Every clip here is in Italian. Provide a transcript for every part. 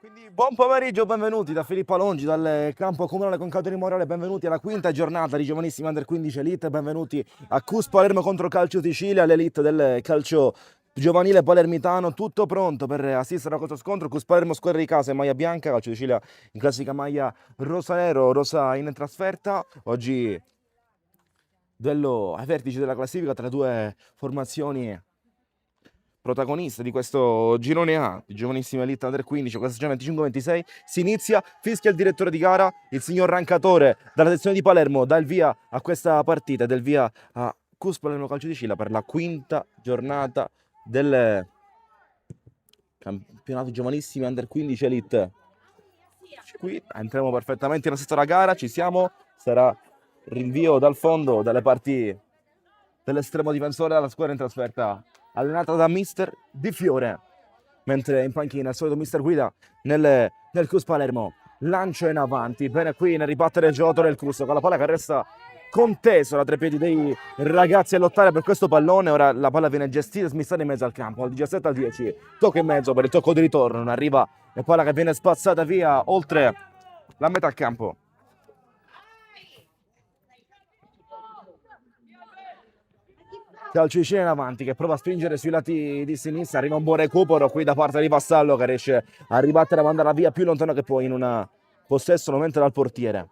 Quindi buon pomeriggio, benvenuti da Filippo Alongi, dal campo comunale Concauto di Morale, benvenuti alla quinta giornata di Giovanissimi Under 15 Elite, benvenuti a CUS Palermo contro Calcio Sicilia, l'elite del calcio giovanile palermitano, tutto pronto per assistere a questo scontro. CUS Palermo squadra di casa in maglia bianca, Calcio Sicilia in classica maglia rosa-nero, rosa in trasferta. Oggi duello ai vertici della classifica tra due formazioni protagonista di questo girone A di Giovanissima Elite Under 15, questa stagione 25-26, si inizia, fischia il direttore di gara, il signor Rancatore dalla sezione di Palermo, dà il via a questa partita, del via a CUS Palermo Calcio di Scilla per la quinta giornata del campionato Giovanissimi Under 15 Elite. Qui entriamo perfettamente in assista alla gara, ci siamo, sarà rinvio dal fondo dalle parti dell'estremo difensore della squadra in trasferta, allenata da mister Di Fiore, mentre in panchina il solito mister Guida nel CUS Palermo. Lancio in avanti, bene qui nel ribattere il giocatore del CUS con la palla che resta conteso da tre piedi dei ragazzi a lottare per questo pallone. Ora la palla viene gestita e smistata in mezzo al campo, al 17 al 10, tocco in mezzo per il tocco di ritorno, non arriva la palla che viene spazzata via oltre la metà campo. Calcio di scena in avanti che prova a spingere sui lati di sinistra, arriva un buon recupero qui da parte di Vassallo che riesce a ribattere e mandarla via più lontano che può in un possesso nuovamente dal portiere.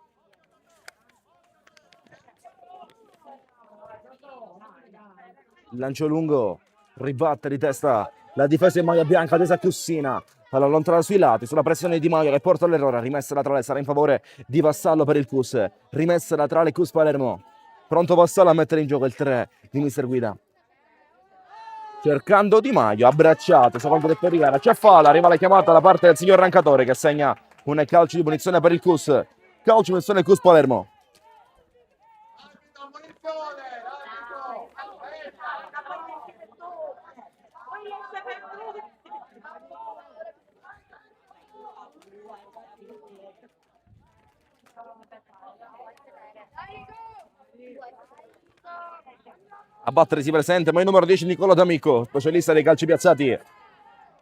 Lancio lungo, ribatte di testa la difesa in maglia bianca, tesa Cussina, palla allontana sui lati, sulla pressione di Maio che porta all'errore, rimessa laterale, sarà in favore di Vassallo per il CUS, rimessa laterale CUS Palermo. Pronto Vassallo a mettere in gioco il 3 di mister Guida. Cercando Di Maio, abbracciato, secondo il di gara. C'è fallo, arriva la chiamata da parte del signor Rancatore che segna un calcio di punizione per il CUS. Calcio di punizione CUS Palermo. A battere si presenta, ma il numero 10 Nicola D'Amico, specialista dei calci piazzati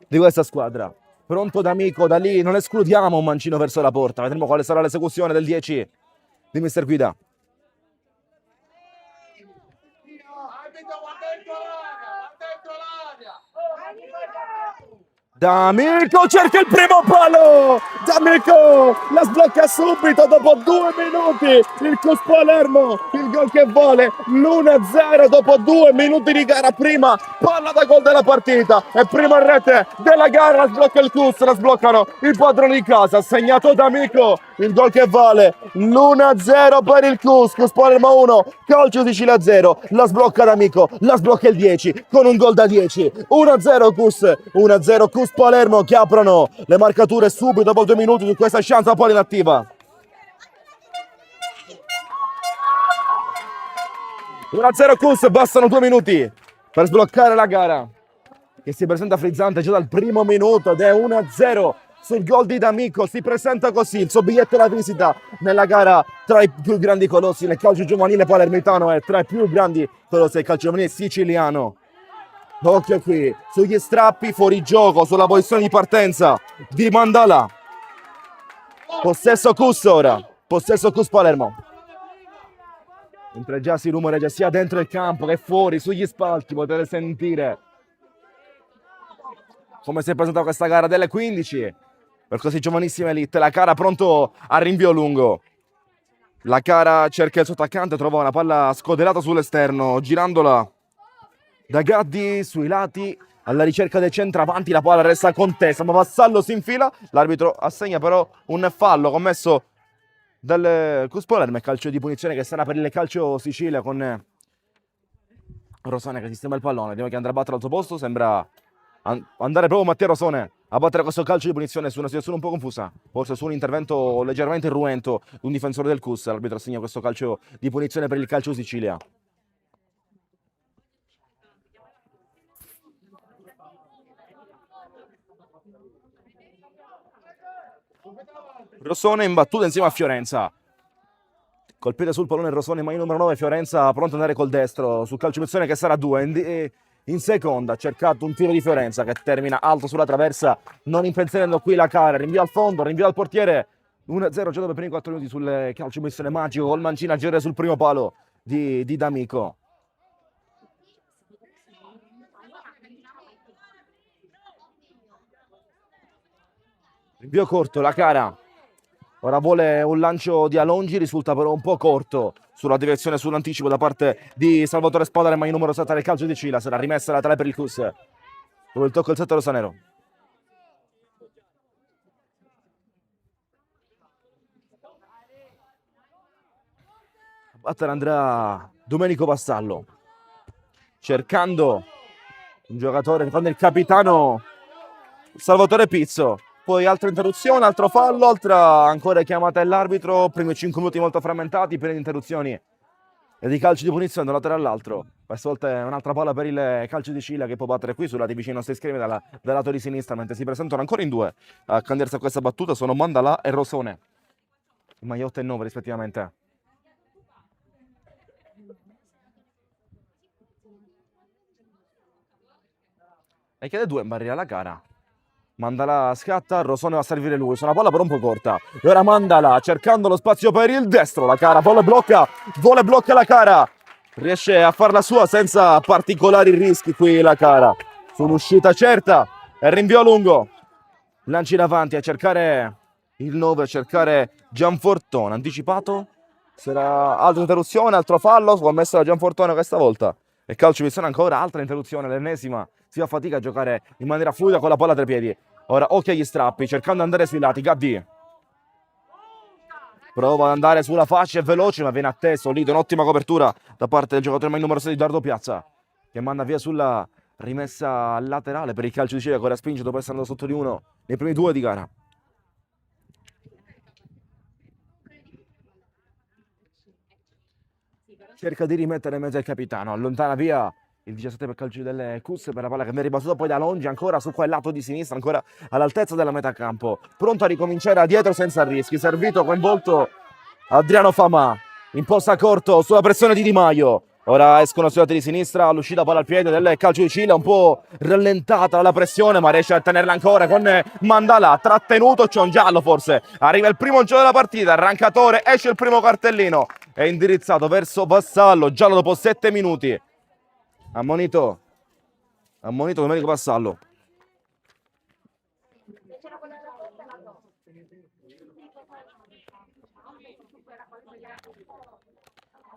di questa squadra. Pronto D'Amico, da lì non escludiamo un mancino verso la porta. Vedremo quale sarà l'esecuzione del 10 di mister Guida. D'Amico cerca il primo palo, D'Amico la sblocca subito dopo 2 minuti, il CUS Palermo, il gol che vale l'1-0 dopo 2 minuti di gara, prima palla da gol della partita e prima rete della gara, la sblocca il CUS, la sbloccano i padroni di casa, segnato D'Amico, il gol che vale l'1-0 per il CUS Palermo 1, Calcio Sicilia 0, la sblocca D'Amico, la sblocca il 10 con un gol da 10, 1-0 CUS, 1-0 CUS Palermo che aprono le marcature subito dopo 2 minuti su questa chance a palla inattiva. 1-0 CUS, bastano 2 minuti per sbloccare la gara che si presenta frizzante già dal primo minuto ed è 1-0 sul gol di D'Amico. Si presenta così il suo biglietto da visita nella gara tra i più grandi colossi nel calcio giovanile palermitano e tra i più grandi colossi del calcio giovanile siciliano. Occhio qui, sugli strappi, fuori gioco, sulla posizione di partenza di Mandala. Possesso CUS ora, possesso CUS Palermo. Mentre già si rumoreggia sia dentro il campo che fuori, sugli spalti, potete sentire come si è presentata questa gara delle 15. Per così Giovanissima Elite, la cara pronto a rinvio lungo. La cara cerca il suo attaccante, trova una palla scodellata sull'esterno, girandola da Gaddi sui lati alla ricerca del centravanti, la palla resta contesa ma Vassallo si infila, l'arbitro assegna però un fallo commesso dal CUS Palermo e calcio di punizione che sarà per il calcio Sicilia con Rosone che sistema il pallone, vediamo che andrà a battere al suo posto, sembra andare proprio Matteo Rosone a battere questo calcio di punizione su una situazione un po' confusa, forse su un intervento leggermente irruento di un difensore del CUS, l'arbitro assegna questo calcio di punizione per il calcio Sicilia. Rossone in battuta insieme a Fiorenza. Colpite sul pallone Rossone, ma il numero 9 Fiorenza pronto ad andare col destro sul calcio di punizione che sarà 2. in seconda, ha cercato un tiro di Fiorenza che termina alto sulla traversa, non impensierendo qui la cara, rinvia al fondo, rinvia al portiere, 1-0 già dopo i primi 4 minuti sul calcio missione magico, col mancino a girare sul primo palo di D'Amico. Rinvio corto, la cara. Ora vuole un lancio di Alongi, risulta però un po' corto sulla direzione, sull'anticipo da parte di Salvatore Spadare, ma il numero 7 del calcio di Cila. Sarà rimessa la tale per il Cus. Dove il tocco il 7 rosanero. A battere andrà Domenico Vassallo. Cercando un giocatore che prende il capitano Salvatore Pizzo. Poi altra interruzione, altro fallo, altra ancora chiamata dell'arbitro. Primi 5 minuti molto frammentati, pieni di interruzioni e di calci di punizione da un lato all'altro. Questa volta è un'altra palla per il calcio di Cila che può battere qui sul lato vicino ai nostri schermi dal lato di sinistra, mentre si presentano ancora in due a candidarsi a questa battuta. Sono Mandala e Rosone, in maglia 8 e 9 rispettivamente. E chiede 2 in barriera alla gara. Mandala scatta, Rosone va a servire lui, su una palla però un po' corta. E ora Mandala cercando lo spazio per il destro, la cara, vuole blocca la cara. Riesce a farla sua senza particolari rischi qui la cara. Su un'uscita certa e rinvio lungo. Lanci in avanti a cercare il 9, a cercare Gianfortone, anticipato. Sarà altra interruzione, altro fallo, scommesso da Gianfortone questa volta. E calcio missione ancora, altra interruzione, l'ennesima. Si fa fatica a giocare in maniera fluida con la palla tra i piedi. Ora occhio agli strappi, cercando di andare sui lati. Gaddi prova ad andare sulla fascia, è veloce ma viene atteso. Lì un'ottima copertura da parte del giocatore mai numero 6 di Dardo Piazza, che manda via sulla rimessa laterale per il calcio di Cile, che ora spinge dopo essere andato sotto di 1 nei primi 2 di gara. Cerca di rimettere in mezzo il capitano, allontana via il 17 per calcio delle Cus per la palla che viene ribattuta poi da Longi, ancora su quel lato di sinistra, ancora all'altezza della metà campo, pronto a ricominciare da dietro senza rischi. Servito, coinvolto Adriano Famà, imposta corto sulla pressione di Di Maio. Ora escono sui lati di sinistra, l'uscita palla al piede del calcio di Cile, un po' rallentata la pressione, ma riesce a tenerla ancora con Mandala, trattenuto, c'è un giallo forse. Arriva il primo gioco della partita, arrancatore, esce il primo cartellino, è indirizzato verso Vassallo, giallo dopo 7 minuti. Ammonito Domenico Vassallo.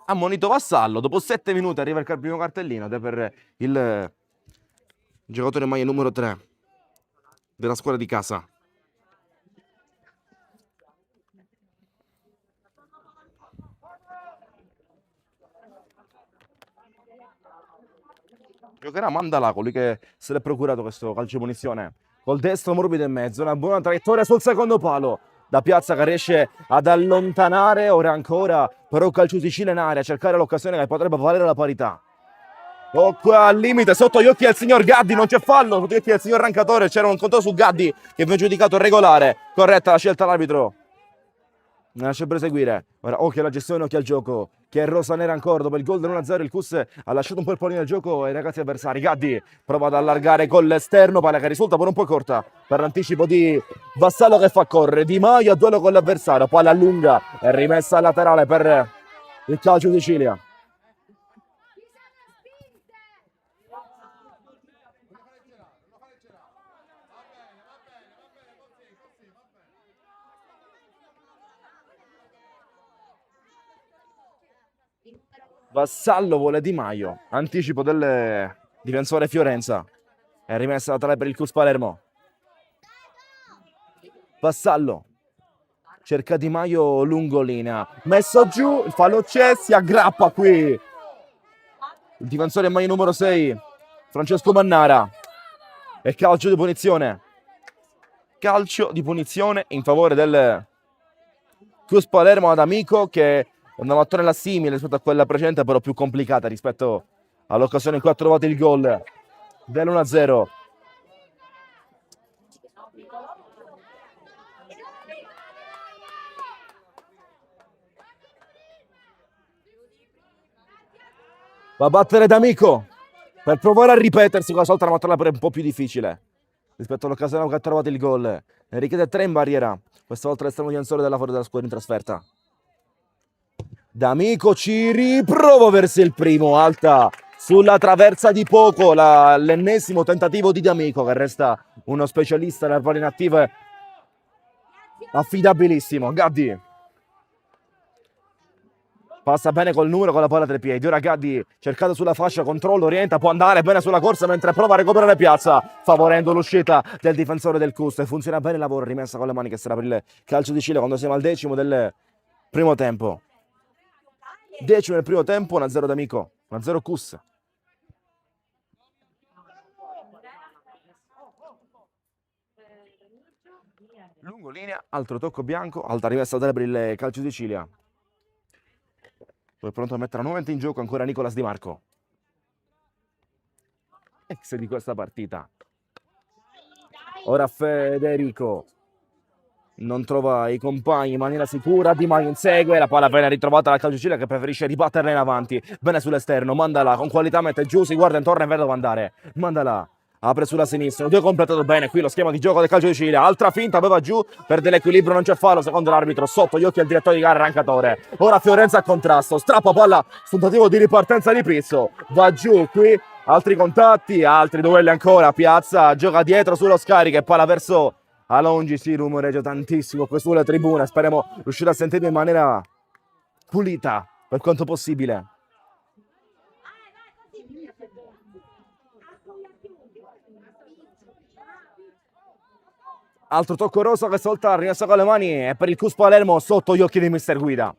Ammonito Vassallo, dopo 7 minuti arriva il primo cartellino ed è per il giocatore maglia numero 3 della squadra di casa. Giocherà Mandala, colui che se l'è procurato questo calcio di punizione. Col destro morbido in mezzo, una buona traiettoria sul secondo palo. Da Piazza che riesce ad allontanare, ora ancora, però calcio di Cile in area, a cercare l'occasione che potrebbe valere la parità. Oh, qua al limite, sotto gli occhi del signor Gaddi, non c'è fallo, sotto gli occhi del signor Rancatore, c'era un controllo su Gaddi che viene giudicato regolare. Corretta la scelta dell'arbitro. Non lascia proseguire. Ora occhio alla gestione, occhio al gioco, che è rosanera ancora. Dopo il gol del 1-0 il Cus ha lasciato un po' il pallino del gioco ai ragazzi avversari. Gaddi prova ad allargare con l'esterno, palla che risulta però un po' corta per l'anticipo di Vassallo che fa correre. Di Maio a duello con l'avversario, palla lunga e rimessa laterale per il calcio di Sicilia. Vassallo vuole Di Maio, anticipo del difensore Fiorenza, è rimessa laterale per il Cus Palermo. Vassallo cerca Di Maio lungo linea, messo giù, il fallo c'è, si aggrappa qui il difensore maglia numero 6 Francesco Mannara e calcio di punizione in favore del Cus Palermo ad Amico, che una mattonella simile rispetto a quella precedente, però più complicata rispetto all'occasione in cui ha trovato il gol dell'1-0. Va a battere D'Amico, per provare a ripetersi questa volta la mattonella pure un po' più difficile rispetto all'occasione che ha trovato il gol. Ne richiede 3 in barriera, questa volta l'estremo difensore della squadra in trasferta. D'Amico ci riprova verso il primo, alta sulla traversa di poco, l'ennesimo tentativo di D'Amico, che resta uno specialista nelle palle inattive affidabilissimo. Gaddi passa bene col numero, con la palla tra i piedi. Ora Gaddi cercato sulla fascia, controllo, orienta, può andare bene sulla corsa mentre prova a recuperare piazza, favorendo l'uscita del difensore del Cus. Funziona bene il lavoro, rimessa con le mani che sarà per il calcio di Cile quando siamo al 10° del primo tempo. 10° nel primo tempo, 1-0 D'Amico, 1-0 Cus. Lungolinea, altro tocco bianco, alta rimessa per il calcio di Sicilia. Poi è pronto a mettere nuovamente in gioco ancora Nicolas Di Marco, ex di questa partita. Ora Federico non trova i compagni in maniera sicura, Di Maio insegue, la palla viene ritrovata dal calcio Sicilia che preferisce ribatterla in avanti, bene sull'esterno, mandala con qualità, mette giù, si guarda intorno e vede dove andare, mandala, apre sulla sinistra, 2 completato bene, qui lo schema di gioco del calcio di Sicilia, altra finta, aveva giù, perde l'equilibrio, non c'è fallo, secondo l'arbitro, sotto gli occhi al direttore di gara Rancatore. Ora Fiorenza a contrasto, strappa palla, tentativo di ripartenza di Pizzo, va giù qui, altri contatti, altri duelli ancora, Piazza gioca dietro sullo scarico e palla verso Alongi, si rumoreggia tantissimo qui sulle tribune, speriamo riuscire a sentirlo in maniera pulita per quanto possibile. Altro tocco rosa che salta, rimessa con le mani e per il Cus Palermo sotto gli occhi di mister Guida.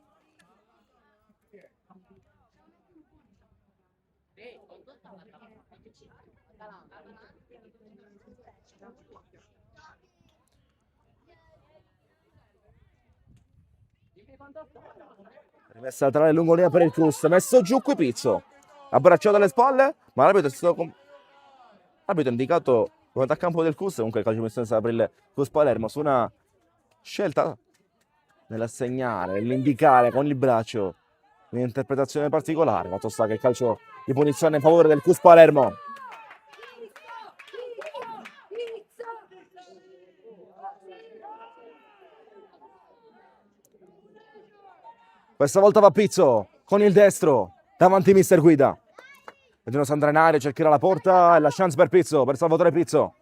Rimessa laterale lungolinea per il Cus, messo giù qui Pizzo, abbracciato alle spalle, ma l'arbitro ha indicato come da campo del Cus, comunque il calcio di per il Cus Palermo, su una scelta nell'assegnare, nell'indicare con il braccio un'interpretazione particolare, fatto sta che il calcio di punizione in favore del Cus Palermo. Questa volta va Pizzo con il destro davanti mister Guida. Vedremo se andrà in aria, cercherà la porta e la chance per Pizzo, per Salvatore Pizzo.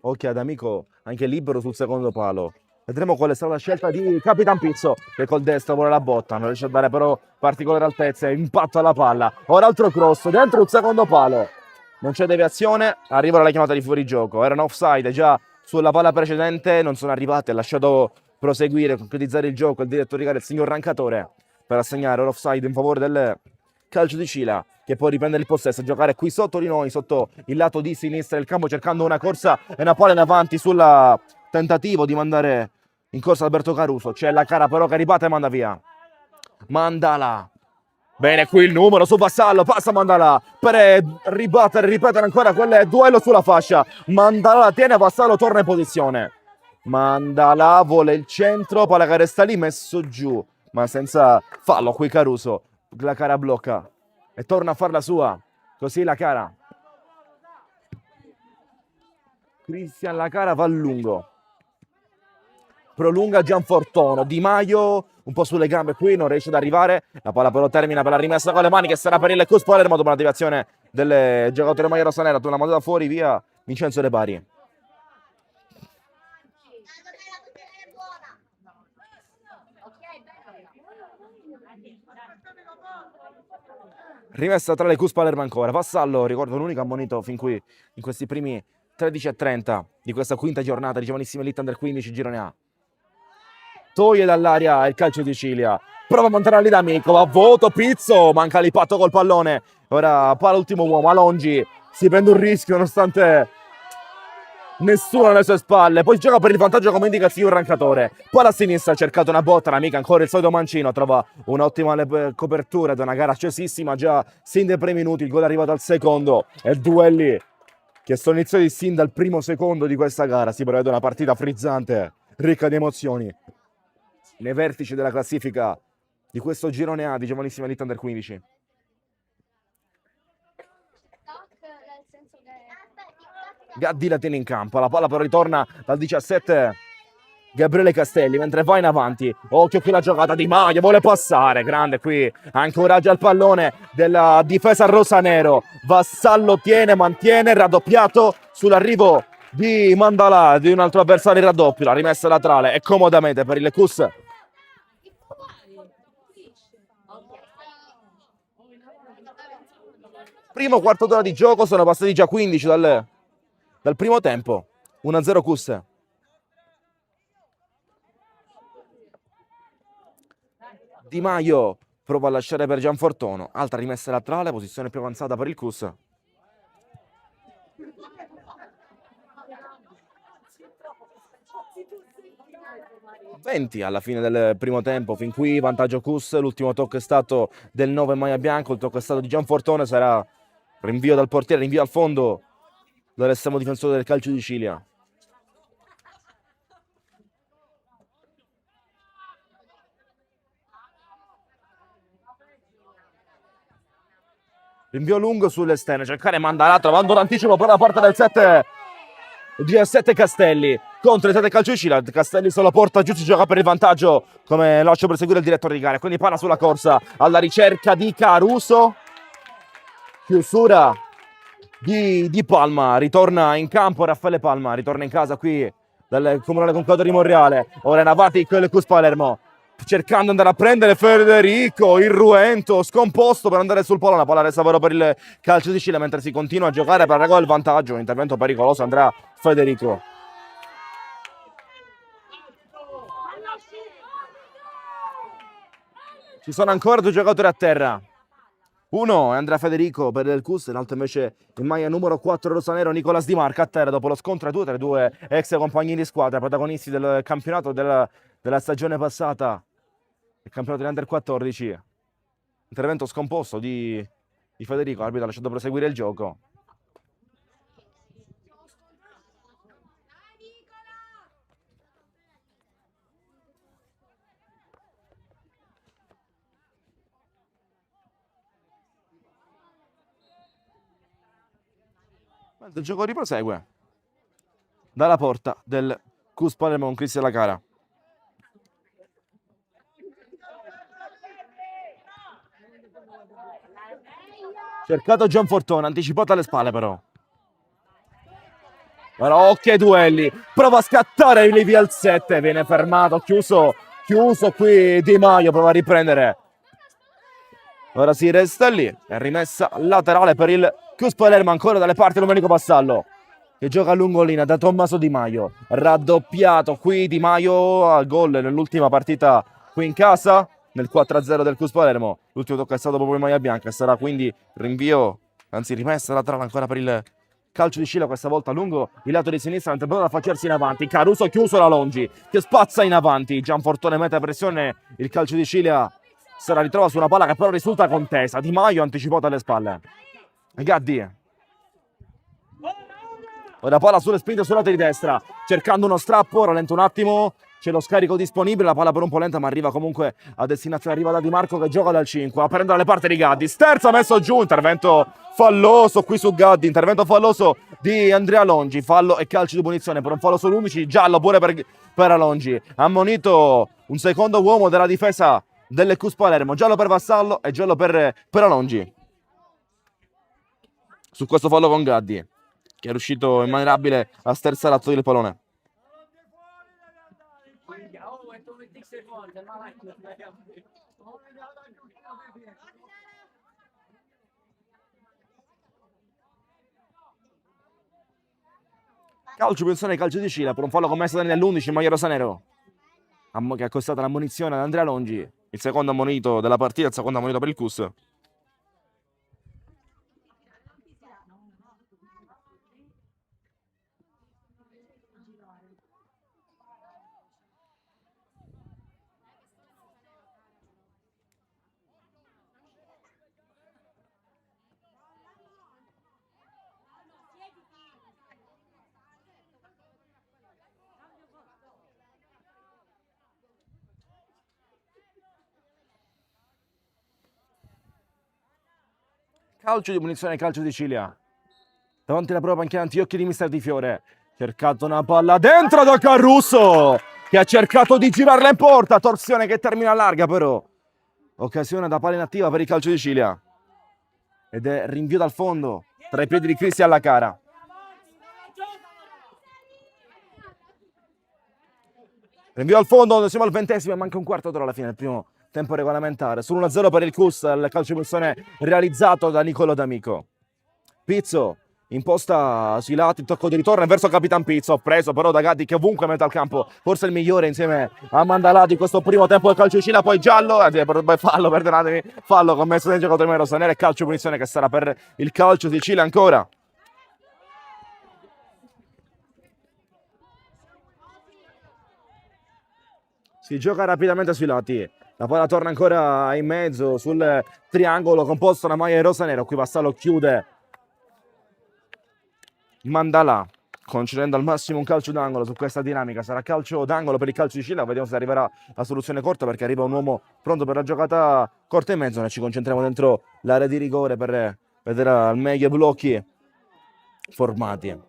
Occhio ad Amico, anche libero sul secondo palo. Vedremo quale sarà la scelta di Capitan Pizzo, che col destro vuole la botta, non riesce a dare però particolari altezze, impatto alla palla. Ora altro cross, dentro il secondo palo. Non c'è deviazione, arriva la chiamata di fuorigioco. Erano offside già sulla palla precedente, non sono arrivate, ha lasciato proseguire, concretizzare il gioco il direttore di gara, il signor Rancatore, per assegnare l'offside in favore del calcio di Cila, che può riprendere il possesso, giocare qui sotto di noi, sotto il lato di sinistra del campo, cercando una corsa e una palla in avanti sul tentativo di mandare in corsa Alberto Caruso. C'è la cara però che ribatte e manda via. Mandala. Bene, qui il numero su Vassallo, passa Mandala per ripetere ancora quel duello sulla fascia. Mandala tiene, Vassallo torna in posizione. Mandala vuole il centro, palla che resta lì, messo giù, ma senza fallo qui Caruso. La cara blocca e torna a farla sua, così la cara. Cristian la cara va a lungo. Prolunga Gianfortono, Di Maio un po' sulle gambe qui, non riesce ad arrivare, la palla però termina per la rimessa con le mani che sarà per il Cus Palermo dopo una deviazione del giocatore maglia rossonera, una mandata fuori via Vincenzo De Bari. Rimessa tra le Cus Palermo ancora, Vassallo, ricordo l'unico ammonito fin qui in questi primi 13:30 di questa quinta giornata di Giovanissima Elite Under 15 Girone A. Toglie dall'aria il calcio di Sicilia, prova a montare lì D'Amico, va a voto Pizzo, manca l'impatto col pallone, ora palla l'ultimo uomo, Alongi si prende un rischio nonostante nessuno alle sue spalle, poi gioca per il vantaggio come indica il signor Rancatore, palla a sinistra, ha cercato una botta, l'amica ancora il solito mancino, trova un'ottima copertura da una gara accesissima, già sin dai primi minuti il gol è arrivato al secondo e duelli che sono iniziati sin dal primo secondo di questa gara. Si prevede una partita frizzante, ricca di emozioni, nei vertici della classifica di questo girone A di giovanissima elite under 15. Gaddi la tiene in campo, la palla però ritorna dal 17 Gabriele Castelli mentre va in avanti. Occhio qui la giocata di Maio, vuole passare, grande qui, ancoraggio al pallone della difesa rosanero. Vassallo tiene, mantiene, raddoppiato sull'arrivo di Mandalà, di un altro avversario, raddoppio, la rimessa laterale e comodamente per il Cus. Primo quarto d'ora di gioco, sono passati già 15 dal primo tempo. 1-0 Cus. Di Maio prova a lasciare per Gianfortono, altra rimessa laterale, posizione più avanzata per il Cus. (20 alla fine del primo tempo, fin qui vantaggio Cus, l'ultimo tocco è stato del 9 Maia Bianco, il tocco è stato di Gianfortone, sarà rinvio dal portiere, rinvio al fondo dall'estremo difensore del calcio di Sicilia. Rinvio lungo sull'esterno, cercare Mandalà trovando l'anticipo per la parte del 17 Castelli contro il 7 calcio di Sicilia. Castelli se la porta giù, si gioca per il vantaggio come lascio per seguire il direttore di gara, quindi palla sulla corsa alla ricerca di Caruso, chiusura di Palma, ritorna in campo Raffaele Palma, ritorna in casa qui dal comunale conclave di Monreale. Ora in avanti con il Cus Palermo, cercando di andare a prendere Federico irruento, scomposto per andare sul palo. La palla resta però per il calcio di Sicilia mentre si continua a giocare per regolare il vantaggio. Un intervento pericoloso, andrà Federico. Ci sono ancora due giocatori a terra. Uno è Andrea Federico per il Cus, l'altro invece in maglia numero 4 rosanero Nicolas Di Marca a terra dopo lo scontro tra i due ex compagni di squadra, protagonisti del campionato della stagione passata, il campionato di Under 14. Intervento scomposto di Federico, l'arbitro ha lasciato proseguire il gioco. Il gioco riprosegue dalla porta del Cus Palermo con Cristian Lacara. Cercato Gianfortone, anticipato alle spalle però. Però occhio ai duelli, prova a scattare Levi al 7, viene fermato, chiuso qui Di Maio, prova a riprendere. Ora si resta lì, è rimessa laterale per il Cus Palermo, ancora dalle parti Domenico Vassallo, che gioca a lungolina da Tommaso Di Maio, raddoppiato qui Di Maio al gol nell'ultima partita qui in casa, nel 4-0 del Cus Palermo. L'ultimo tocco è stato proprio in maglia bianca, sarà quindi rinvio, anzi rimessa laterale ancora per il calcio di Sicilia, questa volta lungo il lato di sinistra, mentre prova a affacciarsi in avanti. Caruso chiuso la Longi, che spazza in avanti. Gianfortone mette pressione, il calcio di Sicilia se la ritrova su una palla che però risulta contesa. Di Maio anticipato alle spalle. Gaddi. Ora palla sulle spinte sul lato di destra, cercando uno strappo, rallenta un attimo, c'è lo scarico disponibile, la palla per un po' lenta ma arriva comunque a destinazione, arriva da Di Marco che gioca dal 5, a prendere le parti di Gaddi, sterza messo giù, intervento falloso qui su Gaddi, intervento falloso di Andrea Longi, fallo e calcio di punizione per un fallo su Lumici, giallo pure per Alongi, ammonito un secondo uomo della difesa delle Cus Palermo, giallo per Vassallo e giallo per Alongi su questo fallo con Gaddi, che è riuscito in maniera abile a sterzare l'atto del pallone. Calcio punizione, calcio di Sicilia per un fallo commesso nell'11 in maglia rosanero, che ha costato l'ammonizione ad Andrea Longi, il secondo ammonito della partita, il secondo ammonito per il Cus. Calcio di punizione, calcio di Cilia. Davanti alla propria panchina, Antiochi di Mister Di Fiore. Cercato una palla dentro da Caruso, che ha cercato di girarla in porta. Torsione che termina larga, però. Occasione da palla inattiva per il calcio di Cilia. Ed è rinvio dal fondo, tra i piedi di Cristian Lacara. Rinvio al fondo, siamo al 20esimo e manca un quarto d'ora alla fine del primo tempo regolamentare. Sull'1-0 per il CUS, il calcio di punizione realizzato da Nicolo D'Amico. Pizzo imposta sui lati, il tocco di ritorno verso Capitan Pizzo, preso però da Gaddi che ovunque mette al campo, forse il migliore insieme a Mandalà di questo primo tempo del calcio di Cilia, poi giallo, fallo, perdonatemi, fallo commesso dal giocatore rossonero e calcio di punizione che sarà per il calcio di Cilia ancora. Si gioca rapidamente sui lati. La palla torna ancora in mezzo sul triangolo composto da maglia rosa-nero. Qui Vassallo chiude Mandalà, concedendo al massimo un calcio d'angolo su questa dinamica. Sarà calcio d'angolo per il calcio di Cilia. Vediamo se arriverà la soluzione corta, perché arriva un uomo pronto per la giocata corta in mezzo. Noi ci concentriamo dentro l'area di rigore per vedere al meglio i blocchi formati.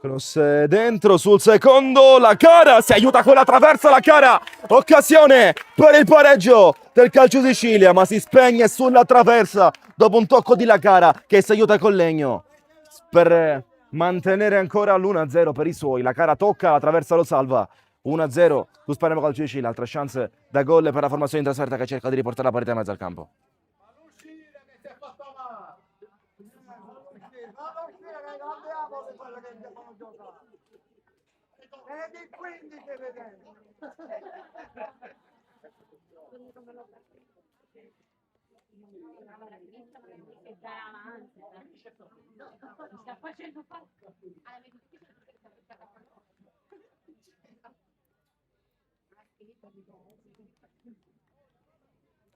Cross dentro sul secondo, Lacara si aiuta con la traversa, Lacara, occasione per il pareggio del calcio di Cilia, ma si spegne sulla traversa dopo un tocco di Lacara che si aiuta con Legno per mantenere ancora l'1-0 per i suoi. Lacara tocca, la traversa lo salva, 1-0 su Palermo calcio di Cilia, altra chance da gol per la formazione in trasferta che cerca di riportare la parità in mezzo al campo.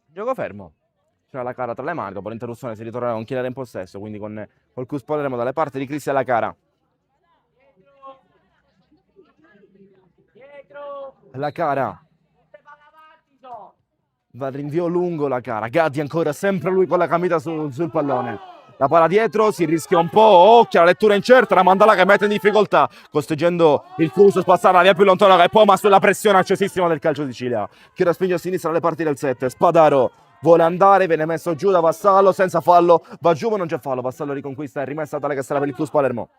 Gioco fermo. C'era Lacara tra le mani, dopo l'interruzione si ritorna con Chielera in possesso, quindi con col CUS Palermo dalle parti di Cristian Lacara. Lacara va al rinvio lungo, Lacara. Gatti ancora, sempre lui con la camicia sul pallone. La palla dietro, si rischia un po', occhio, la lettura incerta, la Mandala che mette in difficoltà, costringendo il Cus a spazzare la via più lontana che può, ma sulla pressione accesissima del calcio di Cilia, che la spinge a sinistra alle parti del 7. Spadaro vuole andare, viene messo giù da Vassallo, senza fallo, va giù ma non c'è fallo, Vassallo riconquista e rimessa tale che sarà per il Cus Palermo.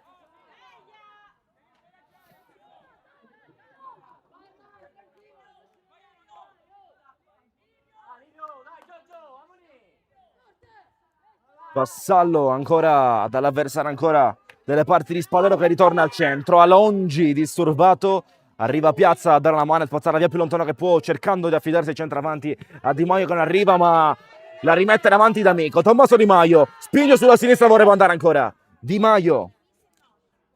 Vassallo ancora dall'avversario, ancora delle parti di Spadaro che ritorna al centro. Alongi disturbato, arriva a Piazza a dare una mano e spazzare la via più lontano che può, cercando di affidarsi ai centravanti a Di Maio che non arriva, ma la rimette davanti D'Amico. Tommaso Di Maio spinge sulla sinistra, vorrebbe andare ancora. Di Maio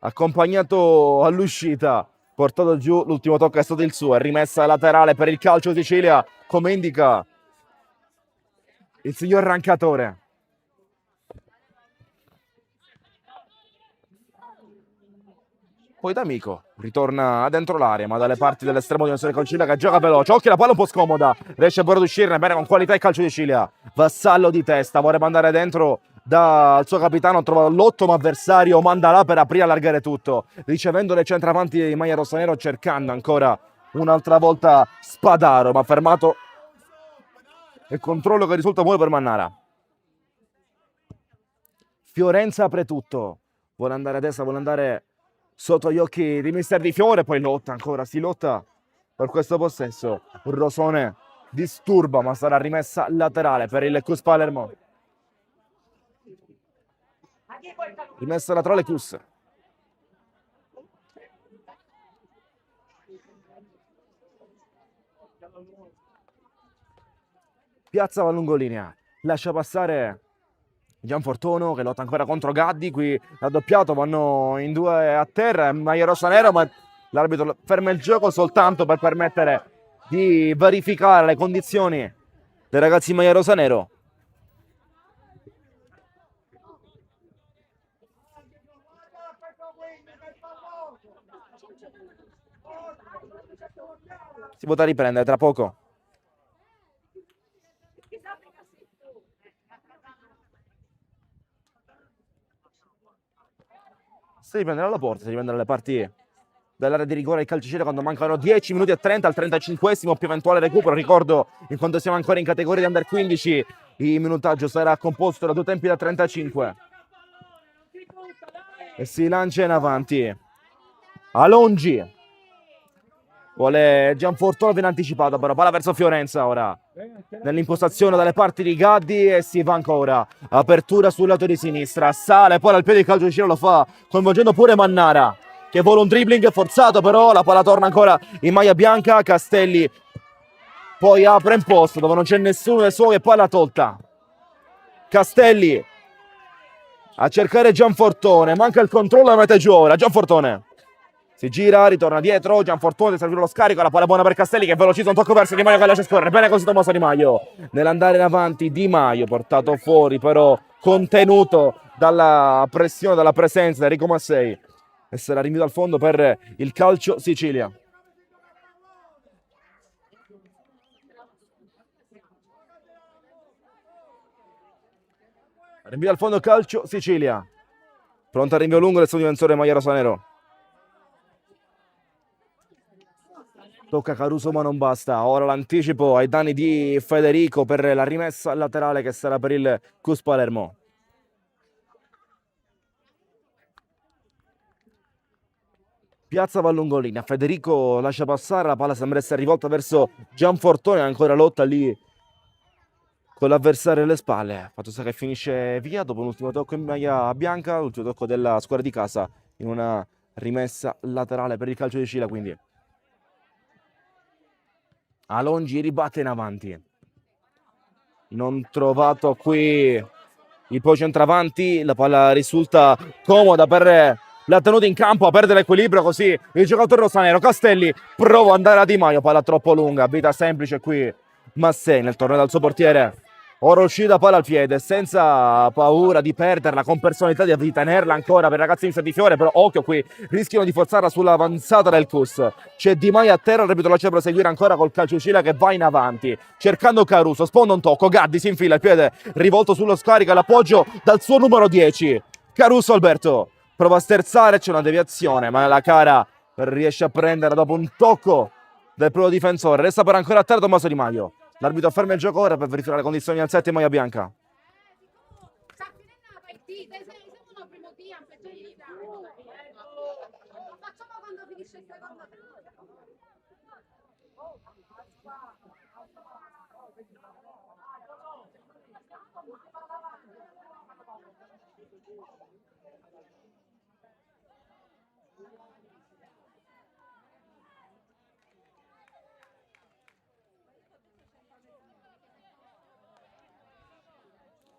accompagnato all'uscita, portato giù, l'ultimo tocco è stato il suo, è rimessa laterale per il calcio Sicilia, come indica il signor Rancatore. Poi D'Amico ritorna dentro l'area, ma dalle parti dell'estremo di Nazione Conciglia che gioca veloce. Occhio, la palla un po' scomoda, riesce pure ad uscirne bene con qualità il calcio di Cilia. Vassallo di testa, vorrebbe andare dentro dal suo capitano, trova l'ottimo avversario, manda là per aprire e allargare tutto, ricevendo le centravanti di maglia rossonero, cercando ancora un'altra volta Spadaro, ma fermato il controllo che risulta buono per Mannara. Fiorenza apre tutto, vuole andare a destra, vuole andare sotto gli occhi di Mister Di Fiore, poi lotta ancora, si lotta per questo possesso. Rosone disturba, ma sarà rimessa laterale per il Cus Palermo. Rimessa laterale Cus. Piazza va lungolinea, lascia passare Gianfortuno che lotta ancora contro Gaddi, qui raddoppiato, vanno in due a terra, maglia rossa-nera, ma l'arbitro ferma il gioco soltanto per permettere di verificare le condizioni dei ragazzi in maglia rosa-nero. Si potrà riprendere tra poco. si riprenderà alla porta, si riprenderà le parti dall'area di rigore del calcio Sicilia quando mancano 10 minuti e 30 al 35esimo più eventuale recupero. Ricordo, in quanto siamo ancora in categoria di under 15, il minutaggio sarà composto da 2 tempi da 35 e si lancia in avanti Alongi, vuole Gianfortone, viene anticipato però, palla verso Fiorenza ora nell'impostazione dalle parti di Gaddi e si va ancora, apertura sul lato di sinistra, sale poi al piede il calcio di Ciro, lo fa coinvolgendo pure Mannara che vuole un dribbling forzato, però la palla torna ancora in maglia bianca. Castelli poi apre in posto dove non c'è nessuno del suo e palla tolta. Castelli a cercare Gianfortone, manca il controllo e mette giù ora Gianfortone. Si gira, ritorna dietro, Gianfortune deve servire lo scarico, la palla buona per Castelli che velocizza un tocco verso Di Maio che lascia scorrere, bene così Tommaso Di Maio. Nell'andare in avanti Di Maio, portato fuori però, contenuto dalla pressione, dalla presenza di Enrico Massei. E sarà rinvio al fondo per il calcio Sicilia. Rinvio al fondo calcio Sicilia. Pronto al rinvio lungo del suo difensore maglia rosanero. Tocca Caruso ma non basta, ora l'anticipo ai danni di Federico per la rimessa laterale che sarà per il Cus Palermo. Piazza Vallungolina, Federico lascia passare, la palla sembra essere rivolta verso Gianfortone, ancora lotta lì con l'avversario alle spalle. Fatto sta che finisce via dopo un ultimo tocco in maglia bianca, l'ultimo tocco della squadra di casa in una rimessa laterale per il calcio di Sicilia quindi. Alongi ribatte in avanti, non trovato qui il poi centravanti, la palla risulta comoda per la tenuta in campo, a perdere l'equilibrio così il giocatore rosanero. Castelli prova ad andare a Di Maio, palla troppo lunga, vita semplice qui Massei nel torneo dal suo portiere. Ora uscita palla al piede, senza paura di perderla, con personalità di tenerla ancora per i ragazzi di Di Fiore, però occhio qui, rischiano di forzarla sull'avanzata del Cus. C'è Di Maio a terra, il arbitro lascia proseguire ancora col calcio Sicilia che va in avanti, cercando Caruso, sponda un tocco, Gaddi si infila, il piede rivolto sullo scarico, l'appoggio dal suo numero 10. Caruso Alberto prova a sterzare, c'è una deviazione, ma la cara riesce a prendere dopo un tocco del proprio difensore. Resta per ancora a terra Tommaso Di Maio. L'arbitro ferma il gioco ora per verificare le condizioni al 7 in maglia bianca.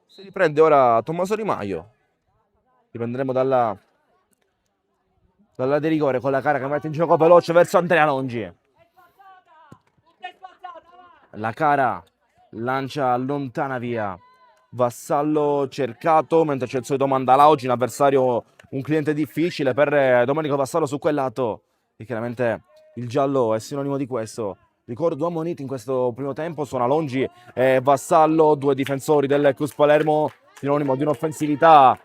Si riprende ora Tommaso Di Maio. Riprenderemo dalla di rigore con la cara che mette in gioco veloce verso Andrea Longi. La cara lancia lontana via. Vassallo cercato, mentre c'è il solito Mandala oggi, un avversario, un cliente difficile per Domenico Vassallo su quel lato. E chiaramente il giallo è sinonimo di questo. Ricordo 2 ammoniti in questo primo tempo, sono Alongi e Vassallo, 2 difensori del Cus Palermo, sinonimo di un'offensività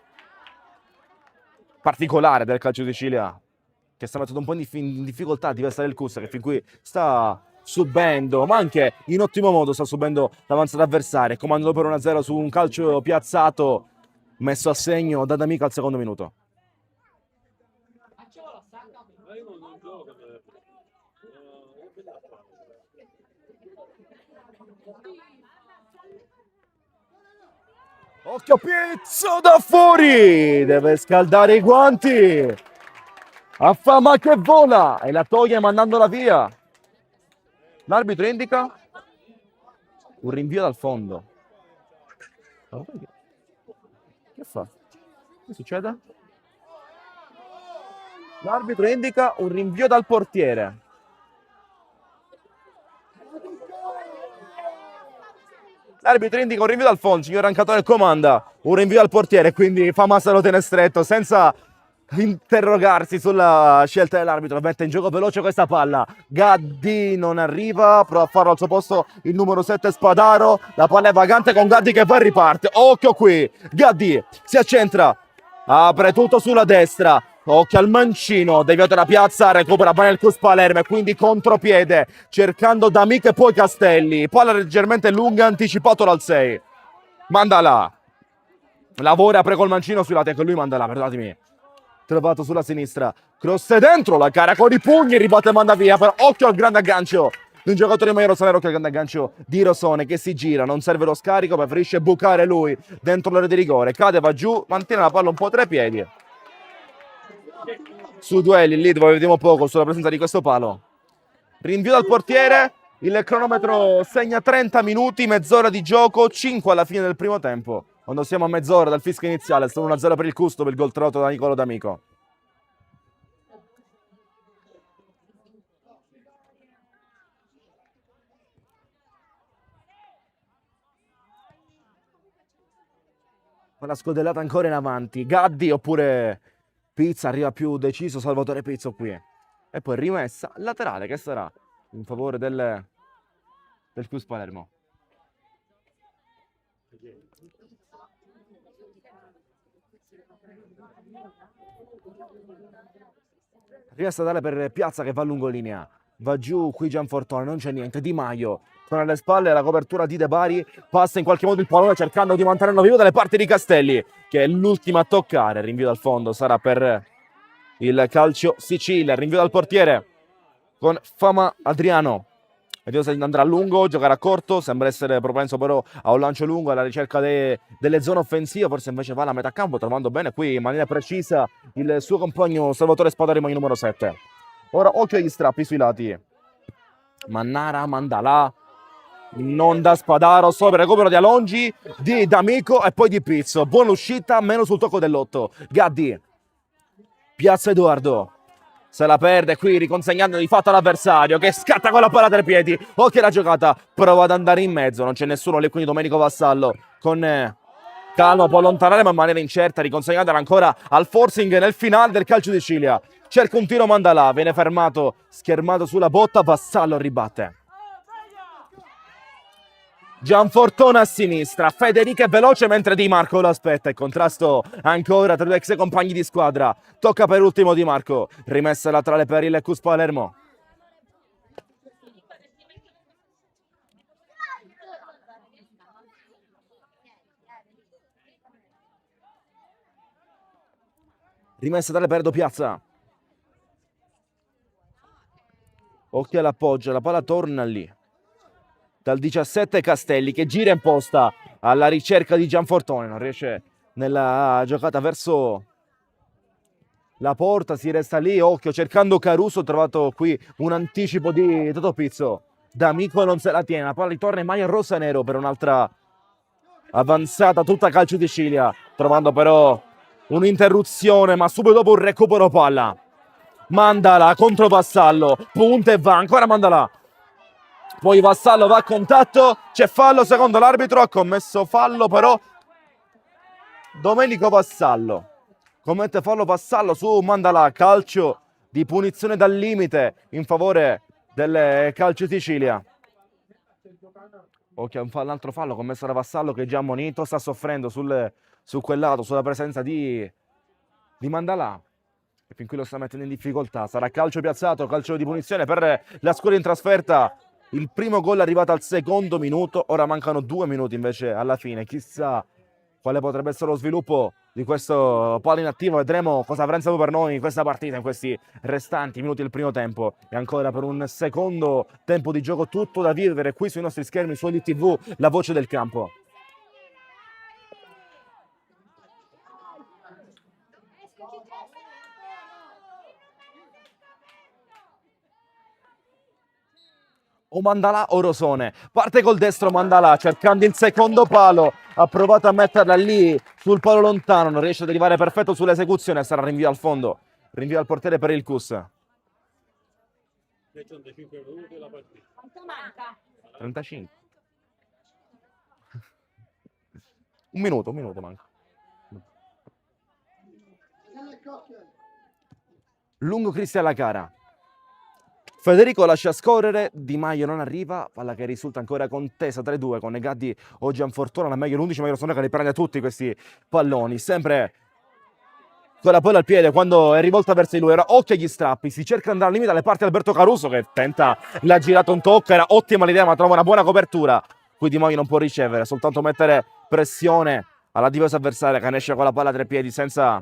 particolare del calcio di Sicilia, che sta mettendo un po' in difficoltà diversa del Cus, che fin qui sta subendo, ma anche in ottimo modo sta subendo l'avanzata avversaria, comandando per 1-0 su un calcio piazzato messo a segno da D'Amico al secondo minuto. Occhio Pizzo da fuori, deve scaldare i guanti, affama che vola e la toglie mandandola via. L'arbitro indica un rinvio dal fondo. Che fa? Che succede? L'arbitro indica un rinvio dal portiere. L'arbitro indica un rinvio dal fondo, signor Ancatore comanda un rinvio al portiere, quindi Famassa lo tiene stretto senza interrogarsi sulla scelta dell'arbitro, mette in gioco veloce questa palla. Gaddi non arriva, prova a farlo al suo posto il numero 7 Spadaro, la palla è vagante con Gaddi che va e riparte. Occhio qui, Gaddi si accentra, apre tutto sulla destra, Occhio al mancino, deviato da piazza, recupera bene il Cus Palermo e quindi contropiede, cercando D'Amico e poi Castelli. Palla leggermente lunga, anticipato dal 6. Mandala. Lavora pre col mancino sui lati, anche lui Mandala, perdonatemi. Trovato sulla sinistra, cross dentro, la cara con i pugni, ribatte e manda via, però occhio al grande aggancio di un giocatore di rossonero, occhio al grande aggancio di Rosone che si gira, non serve lo scarico, preferisce bucare lui dentro l'area di rigore, cade, va giù, mantiene la palla un po' tra i piedi. Su duelli lì dove vediamo poco sulla presenza di questo palo. Rinvio dal portiere, il cronometro segna 30 minuti, mezz'ora di gioco, 5 alla fine del primo tempo. Quando siamo a mezz'ora dal fischio iniziale, solo 1-0 per il Custo per il gol trovato da Nicolo D'Amico. Una scodellata ancora in avanti, Gaddi oppure Pizza, arriva più deciso Salvatore Pizzo qui. E poi rimessa laterale che sarà in favore del Cus Palermo. Rimessa statale per Piazza che va lungo linea. Va giù qui Gianfortone, non c'è niente. Di Maio con alle spalle la copertura di De Bari. Passa in qualche modo il pallone cercando di mantenerlo vivo dalle parti di Castelli, che è l'ultima a toccare. Rinvio dal fondo sarà per il Calcio Sicilia. Rinvio dal portiere con Fama Adriano. Vediamo se andrà a lungo, giocherà a corto, sembra essere propenso però a un lancio lungo alla ricerca delle zone offensive, forse invece va alla metà campo trovando bene qui in maniera precisa il suo compagno Salvatore Spadari, maglia numero 7. Ora occhio agli strappi sui lati. Mannara, Mandala, non da Spadaro, sopra il recupero di Alongi, di D'Amico e poi di Pizzo. Buona uscita, meno sul tocco dell'8. Gaddi, Piazza Edoardo. Se la perde qui riconsegnando di fatto all'avversario che scatta con la palla tra i piedi. Occhio la giocata, prova ad andare in mezzo, non c'è nessuno lì, quindi Domenico Vassallo con calma può allontanare ma in maniera incerta, riconsegnandola ancora al forcing nel finale del calcio di Sicilia. Cerca un tiro, Mandala, viene fermato, schermato sulla botta, Vassallo ribatte. Gianfortone a sinistra, Federica è veloce mentre Di Marco lo aspetta. Il contrasto ancora tra i due ex compagni di squadra. Tocca per ultimo Di Marco, rimessa laterale per il Cus Palermo. Rimessa dalle per Piazza. Occhio all'appoggio, la palla torna lì. Dal 17 Castelli che gira in posta alla ricerca di Gianfortone, non riesce nella giocata verso la porta, si resta lì, occhio cercando Caruso, trovato qui un anticipo di Toto Pizzo. D'Amico non se la tiene, la palla ritorna in maglia rossa e nero per un'altra avanzata tutta calcio di Sicilia, trovando però un'interruzione ma subito dopo un recupero palla. Mandala contro Vassallo, punta e va, ancora Mandala. Poi Vassallo va a contatto, c'è fallo secondo l'arbitro, ha commesso fallo però Domenico Vassallo. Commette fallo Vassallo su Mandala, calcio di punizione dal limite in favore del Calcio Sicilia. Occhio, un altro fallo commesso da Vassallo che è già ammonito, sta soffrendo su quel lato, sulla presenza di Mandala. E fin qui lo sta mettendo in difficoltà. Sarà calcio piazzato, calcio di punizione per la squadra in trasferta. Il primo gol è arrivato al secondo minuto, ora mancano 2 minuti invece alla fine. Chissà quale potrebbe essere lo sviluppo di questo palo inattivo. Vedremo cosa avrà in serbo per noi in questa partita, in questi restanti minuti del primo tempo. E ancora per un secondo tempo di gioco tutto da vivere qui sui nostri schermi, su LTV, la voce del campo. O Mandala o Rosone. Parte col destro Mandala cercando il secondo palo. Ha provato a metterla lì sul palo lontano. Non riesce ad arrivare perfetto sull'esecuzione. Sarà rinvio al fondo. Rinvio al portiere per il Cus. 35. Un minuto manca. Lungo Cristian Lacara. Federico lascia scorrere, Di Maio non arriva, palla che risulta ancora contesa tra i due con Gaddi o Gianfortuna, la meglio l'11, meglio sono che li prende tutti questi palloni, sempre con la palla al piede quando è rivolta verso di lui. Ora occhio agli strappi, si cerca di andare al limite dalle parti di Alberto Caruso che tenta, l'ha girato un tocco, era ottima l'idea ma trova una buona copertura. Qui Di Maio non può ricevere, soltanto mettere pressione alla difesa avversaria che ne esce con la palla a tre piedi senza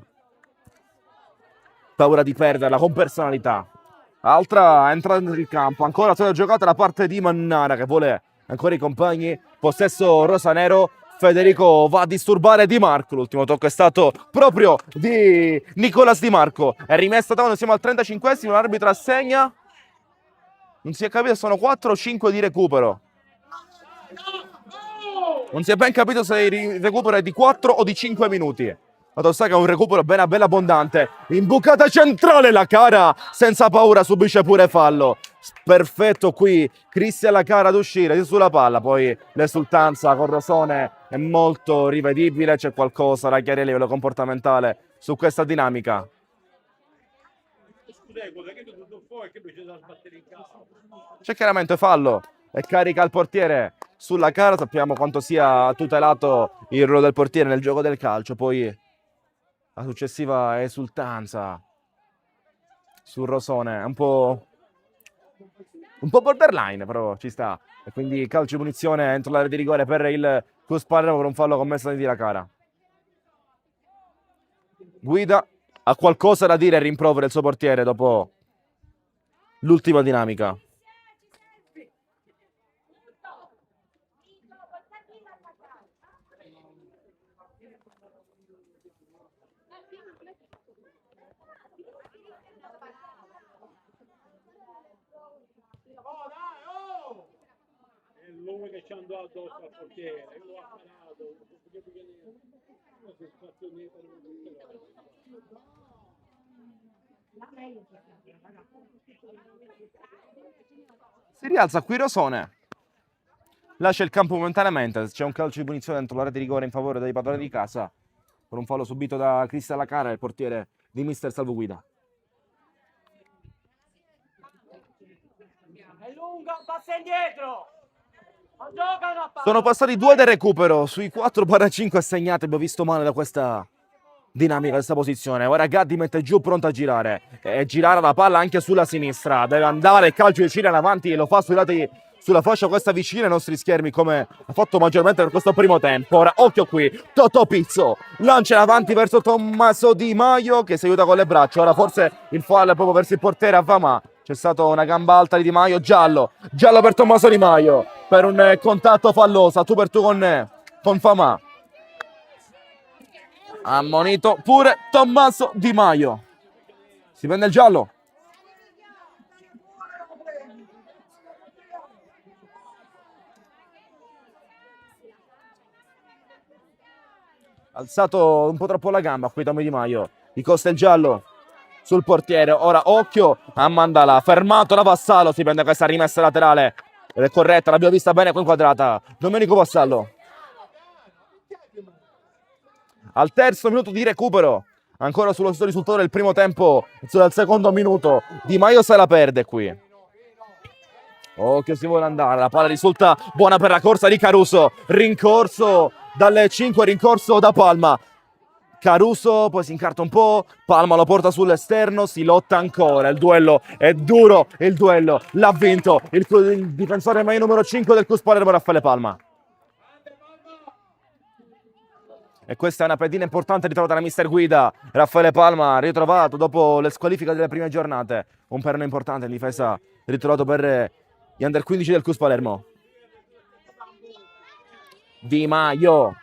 paura di perderla, con personalità. Altra entrata nel campo, ancora stata giocata da parte di Mannara che vuole ancora i compagni, possesso rosanero. Federico va a disturbare Di Marco, l'ultimo tocco è stato proprio di Nicolas Di Marco, è rimessa da quando siamo al 35esimo, l'arbitro assegna, non si è capito se sono 4 o 5 di recupero, non si è ben capito se il recupero è di 4 o di 5 minuti. La Toscana è un recupero bella abbondante, imbucata centrale la Cara, senza paura subisce pure fallo. Perfetto qui, Cristian la Cara ad uscire sulla palla, poi l'esultanza con Rosone è molto rivedibile, c'è qualcosa da chiarire a livello comportamentale su questa dinamica. C'è chiaramente fallo e carica il portiere sulla Cara, sappiamo quanto sia tutelato il ruolo del portiere nel gioco del calcio, poi la successiva esultanza sul Rosone è un po' borderline, però ci sta. E quindi calcio di punizione entro l'area di rigore per il Cus Palermo per un fallo commesso di La Cara. Guida ha qualcosa da dire e rimprovera il suo portiere dopo l'ultima dinamica. È lui che ci andò addosso al portiere, lo ha parato, Si rialza qui Rosone. Lascia il campo momentaneamente. C'è un calcio di punizione dentro l'area di rigore in favore dei padroni di casa per un fallo subito da Cristian La Cara, il portiere di mister Salvoguida. È lunga, passa indietro. Non giocano a Sono passati 2 del recupero sui 4/5 assegnati. Abbiamo visto male da questa dinamica, questa posizione. Ora Gaddi mette giù pronto a girare e girare la palla anche sulla sinistra. Deve andare il calcio di Cile in avanti e lo fa sui lati, sulla fascia questa vicina ai nostri schermi come ha fatto maggiormente per questo primo tempo. Ora occhio qui, Totò Pizzo lancia in avanti verso Tommaso Di Maio che si aiuta con le braccia. Ora forse il fallo è proprio verso il portiere a Vamà. C'è stata una gamba alta di Di Maio, giallo per Tommaso Di Maio per un contatto falloso, tu per tu con Famà. Ammonito pure Tommaso Di Maio. Si prende il giallo. Alzato un po' troppo la gamba qui Tommy Di Maio. Gli costa il giallo sul portiere. Ora occhio a Mandala. Fermato da Vassallo. Si prende questa rimessa laterale. Ed è corretta, l'abbiamo vista bene qua inquadrata. Domenico Vassallo. Al terzo minuto di recupero. Ancora sullo stesso risultato del primo tempo. Sul secondo minuto. Di Maio se la perde qui. Occhio si vuole andare. La palla risulta buona per la corsa di Caruso. Rincorso dalle 5, rincorso da Palma. Caruso poi si incarta un po', Palma lo porta sull'esterno, si lotta ancora, il duello è duro, il duello l'ha vinto il difensore mai numero 5 del Cus Palermo, Raffaele Palma. E questa è una pedina importante ritrovata da mister Guida. Raffaele Palma ritrovato dopo le squalifiche delle prime giornate, un perno importante in difesa ritrovato per gli under 15 del Cus Palermo. Di Maio,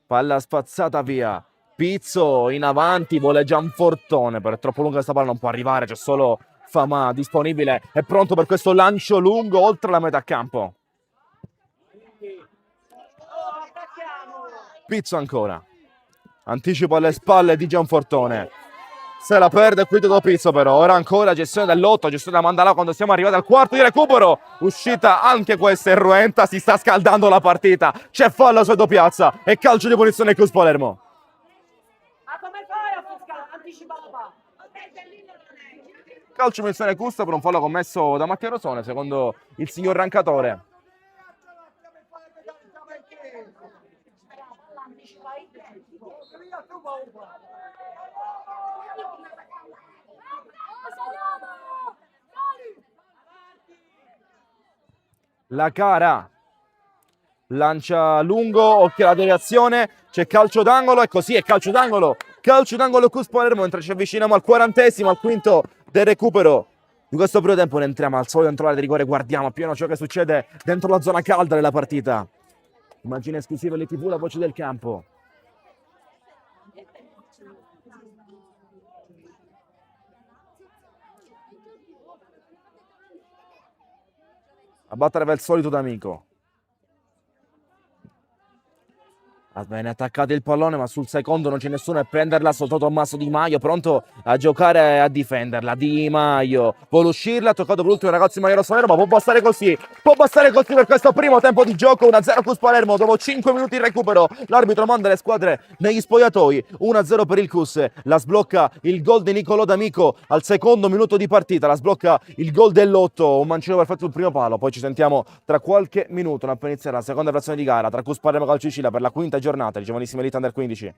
palla spazzata via. Pizzo in avanti, vuole Gianfortone, per troppo lunga questa palla non può arrivare, c'è solo Famà disponibile, è pronto per questo lancio lungo oltre la metà campo. Pizzo ancora, anticipo alle spalle di Gianfortone, se la perde qui Totò Pizzo però, ora ancora gestione dell'8, gestione da Mandala quando siamo arrivati al quarto di recupero, uscita anche questa irruenta, si sta scaldando la partita, c'è fallo su Edo Piazza e calcio di punizione Cus Palermo. Calcio di punizione Cus per un fallo commesso da Mattia Rosone, secondo il signor Rancatore. La Cara lancia lungo, occhio alla deviazione, c'è calcio d'angolo e così è calcio d'angolo. Calcio d'angolo Cus Palermo, mentre ci avviciniamo al 40esimo, al quinto del recupero. In questo primo tempo ne entriamo al solito dentro l'area di rigore, guardiamo appieno ciò che succede dentro la zona calda della partita. Immagine esclusiva LTV, la voce del campo. A battere per il solito D'Amico. Viene attaccato il pallone, ma sul secondo non c'è nessuno a prenderla, soltanto Tommaso Di Maio, pronto a giocare e a difenderla. Di Maio vuole uscirla, ha toccato per l'ultimo il ragazzo in maniera sonera, ma può bastare così. Può bastare così per questo primo tempo di gioco. 1-0 Cus Palermo, dopo 5 minuti di recupero. L'arbitro manda le squadre negli spogliatoi. 1-0 per il Cus. La sblocca il gol di Nicolò D'Amico al secondo minuto di partita. La sblocca il gol dell'8. Un mancino perfetto sul primo palo. Poi ci sentiamo tra qualche minuto, appena inizierà la seconda frazione di gara tra Cus Palermo Calcio Sicilia per la quinta giornata di Giovanissima Elite Under 15.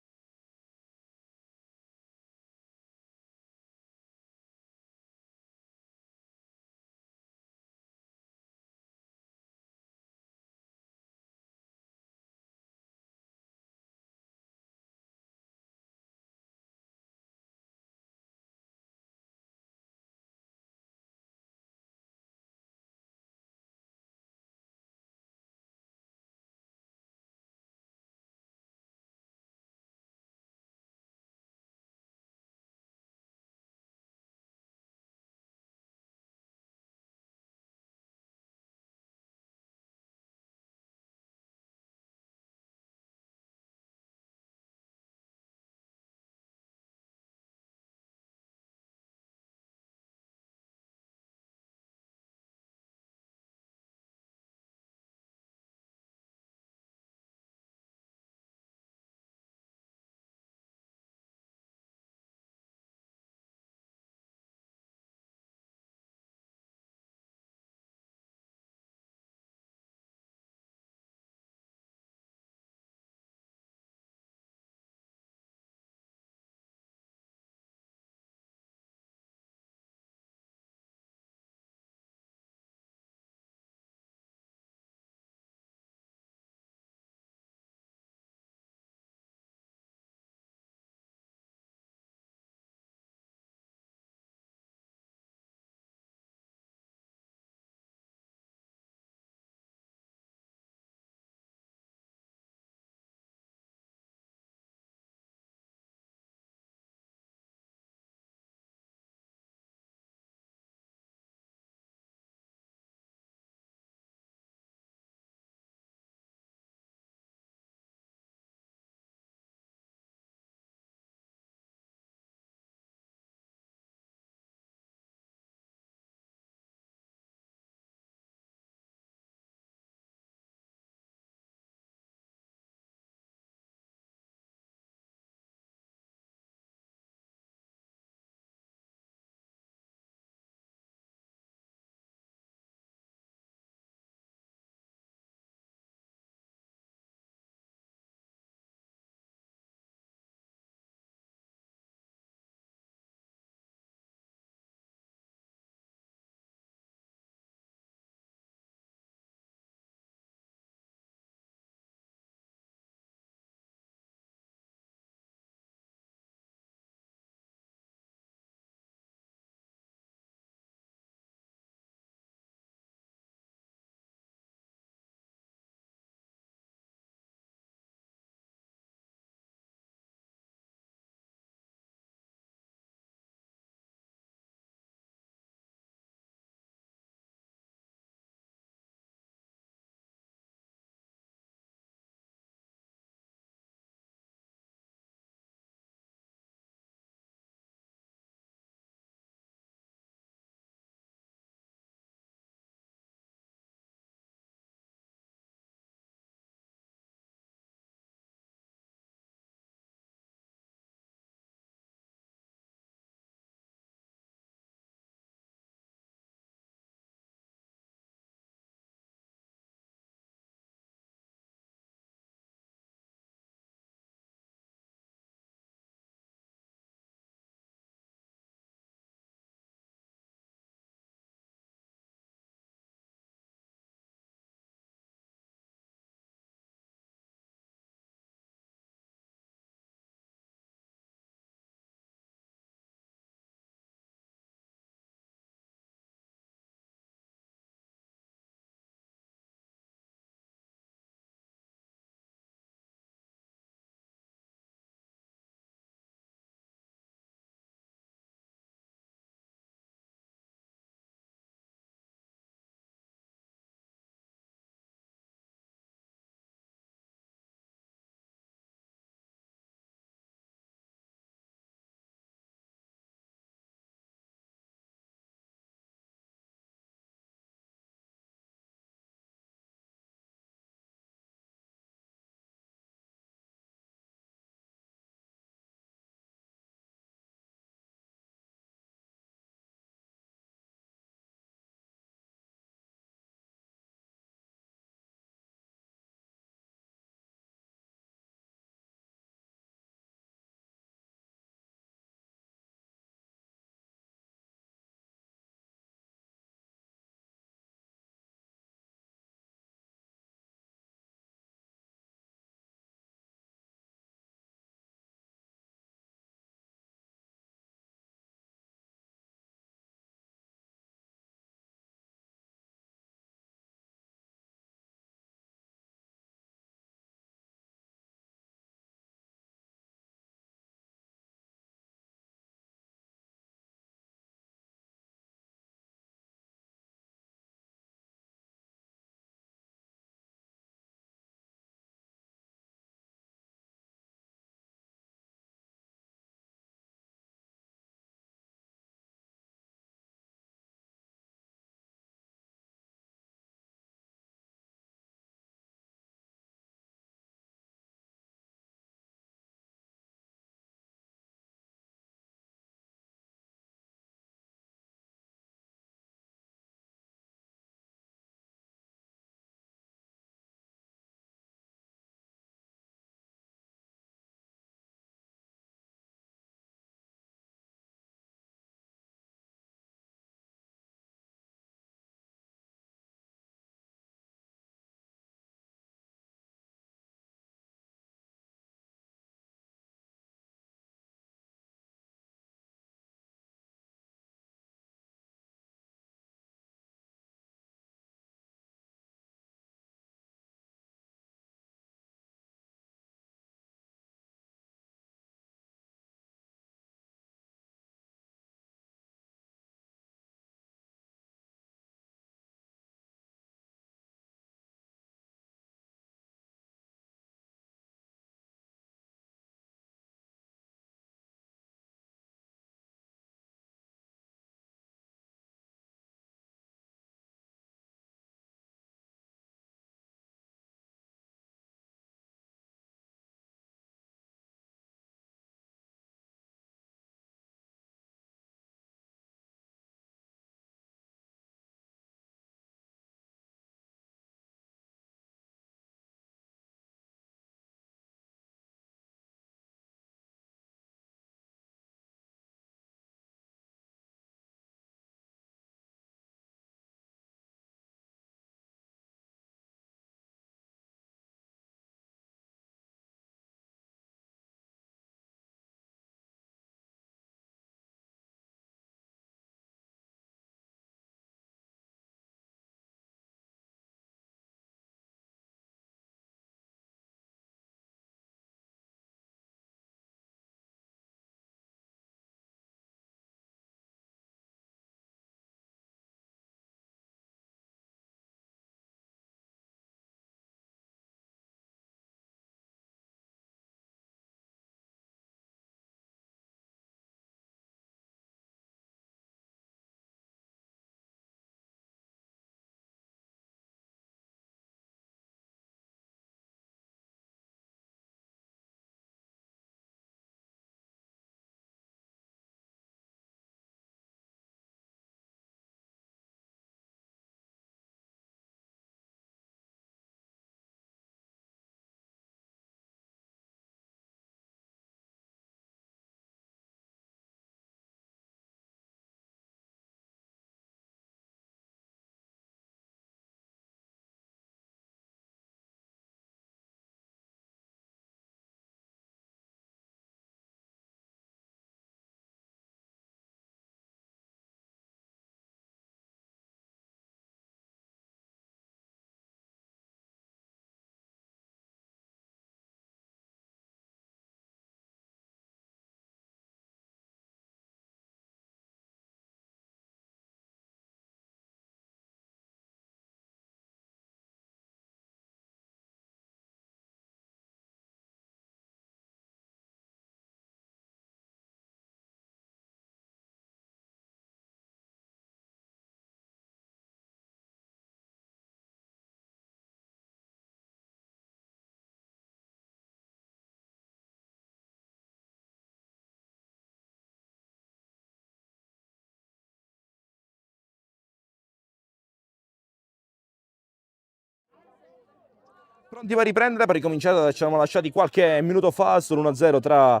Pronti per riprendere, per ricominciare, ci eravamo lasciati qualche minuto fa sull'1-0 tra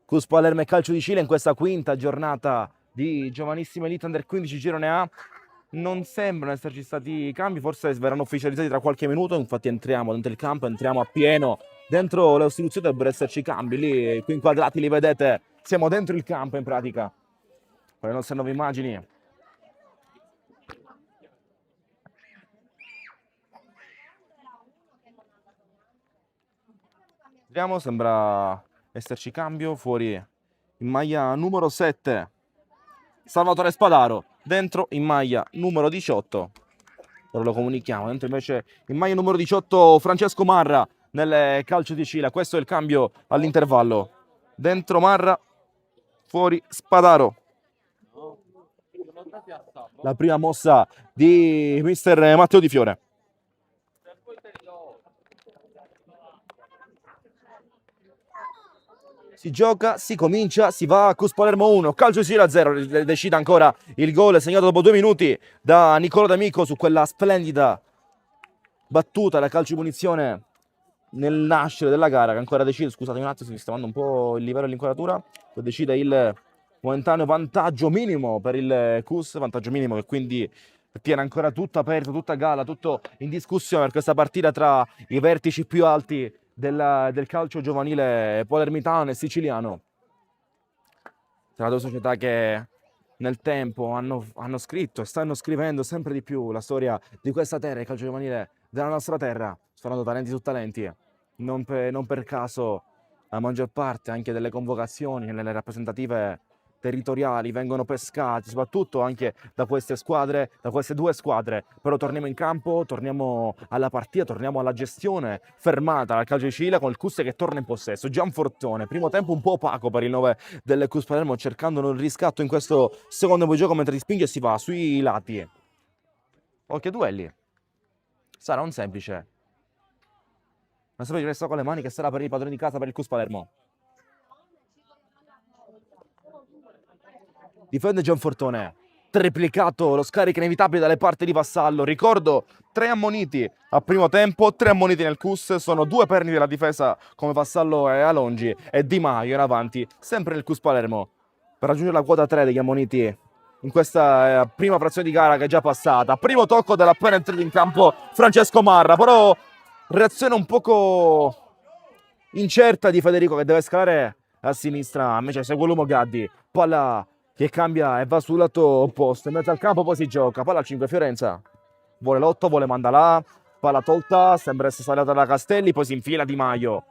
Cus Palermo e Calcio di Cile in questa quinta giornata di Giovanissima Elite Under 15 Girone A. Non sembrano esserci stati cambi, forse verranno ufficializzati tra qualche minuto, infatti entriamo dentro il campo, entriamo a pieno, dentro le istituzioni dovrebbero esserci cambi, lì qui inquadrati li vedete, siamo dentro il campo in pratica, con le nostre nuove immagini. Vediamo, sembra esserci cambio, fuori in maglia numero 7 Salvatore Spadaro, dentro in maglia numero 18, ora lo comunichiamo, dentro invece in maglia numero 18 Francesco Marra nel Calcio di Cile. Questo è il cambio all'intervallo, dentro Marra, fuori Spadaro. La prima mossa di mister Matteo Di Fiore. Si gioca, si comincia, si va a Cus Palermo 1, Calcio di Cile a 0, decide ancora il gol segnato dopo 2 minuti da Nicola D'Amico su quella splendida battuta da calcio di punizione nel nascere della gara, che ancora decide, scusate un attimo, si sta andando un po' il livello dell'inquadratura, decide il momentaneo vantaggio minimo per il Cus, vantaggio minimo che quindi tiene ancora tutto aperto, tutta a galla, tutto in discussione per questa partita tra i vertici più alti del calcio giovanile palermitano e siciliano. Tra due società che nel tempo hanno scritto e stanno scrivendo sempre di più la storia di questa terra, il calcio giovanile della nostra terra, suonando talenti su talenti. Non per caso la maggior parte anche delle convocazioni nelle rappresentative territoriali vengono pescati, soprattutto anche da queste squadre, da queste due squadre. Però torniamo in campo, torniamo alla partita, torniamo alla gestione fermata dal Calcio di Cile con il Cus che torna in possesso. Gianfortone, primo tempo un po' opaco per il 9 del Cus Palermo, cercando il riscatto in questo secondo gioco mentre spinge e si va sui lati. Occhio duelli. Sarà un semplice. Ma se poi resta con le mani che sarà per i padroni di casa per il Cus Palermo. Difende Gianfortone, triplicato lo scarico inevitabile dalle parti di Vassallo. Ricordo 3 ammoniti a primo tempo, 3 ammoniti nel Cus, sono 2 perni della difesa come Vassallo e Alongi e Di Maio in avanti, sempre nel Cus Palermo, per raggiungere la quota 3 degli ammoniti in questa prima frazione di gara che è già passata. Primo tocco dell'appena entrato in campo Francesco Marra, però reazione un poco incerta di Federico che deve scalare a sinistra, invece segue l'uomo Gaddi, palla che cambia e va sul lato opposto, in mezzo al campo poi si gioca, palla al 5 Fiorenza, vuole Lotto, vuole Mandalà, palla tolta, sembra essere salata da Castelli, poi si infila Di Maio,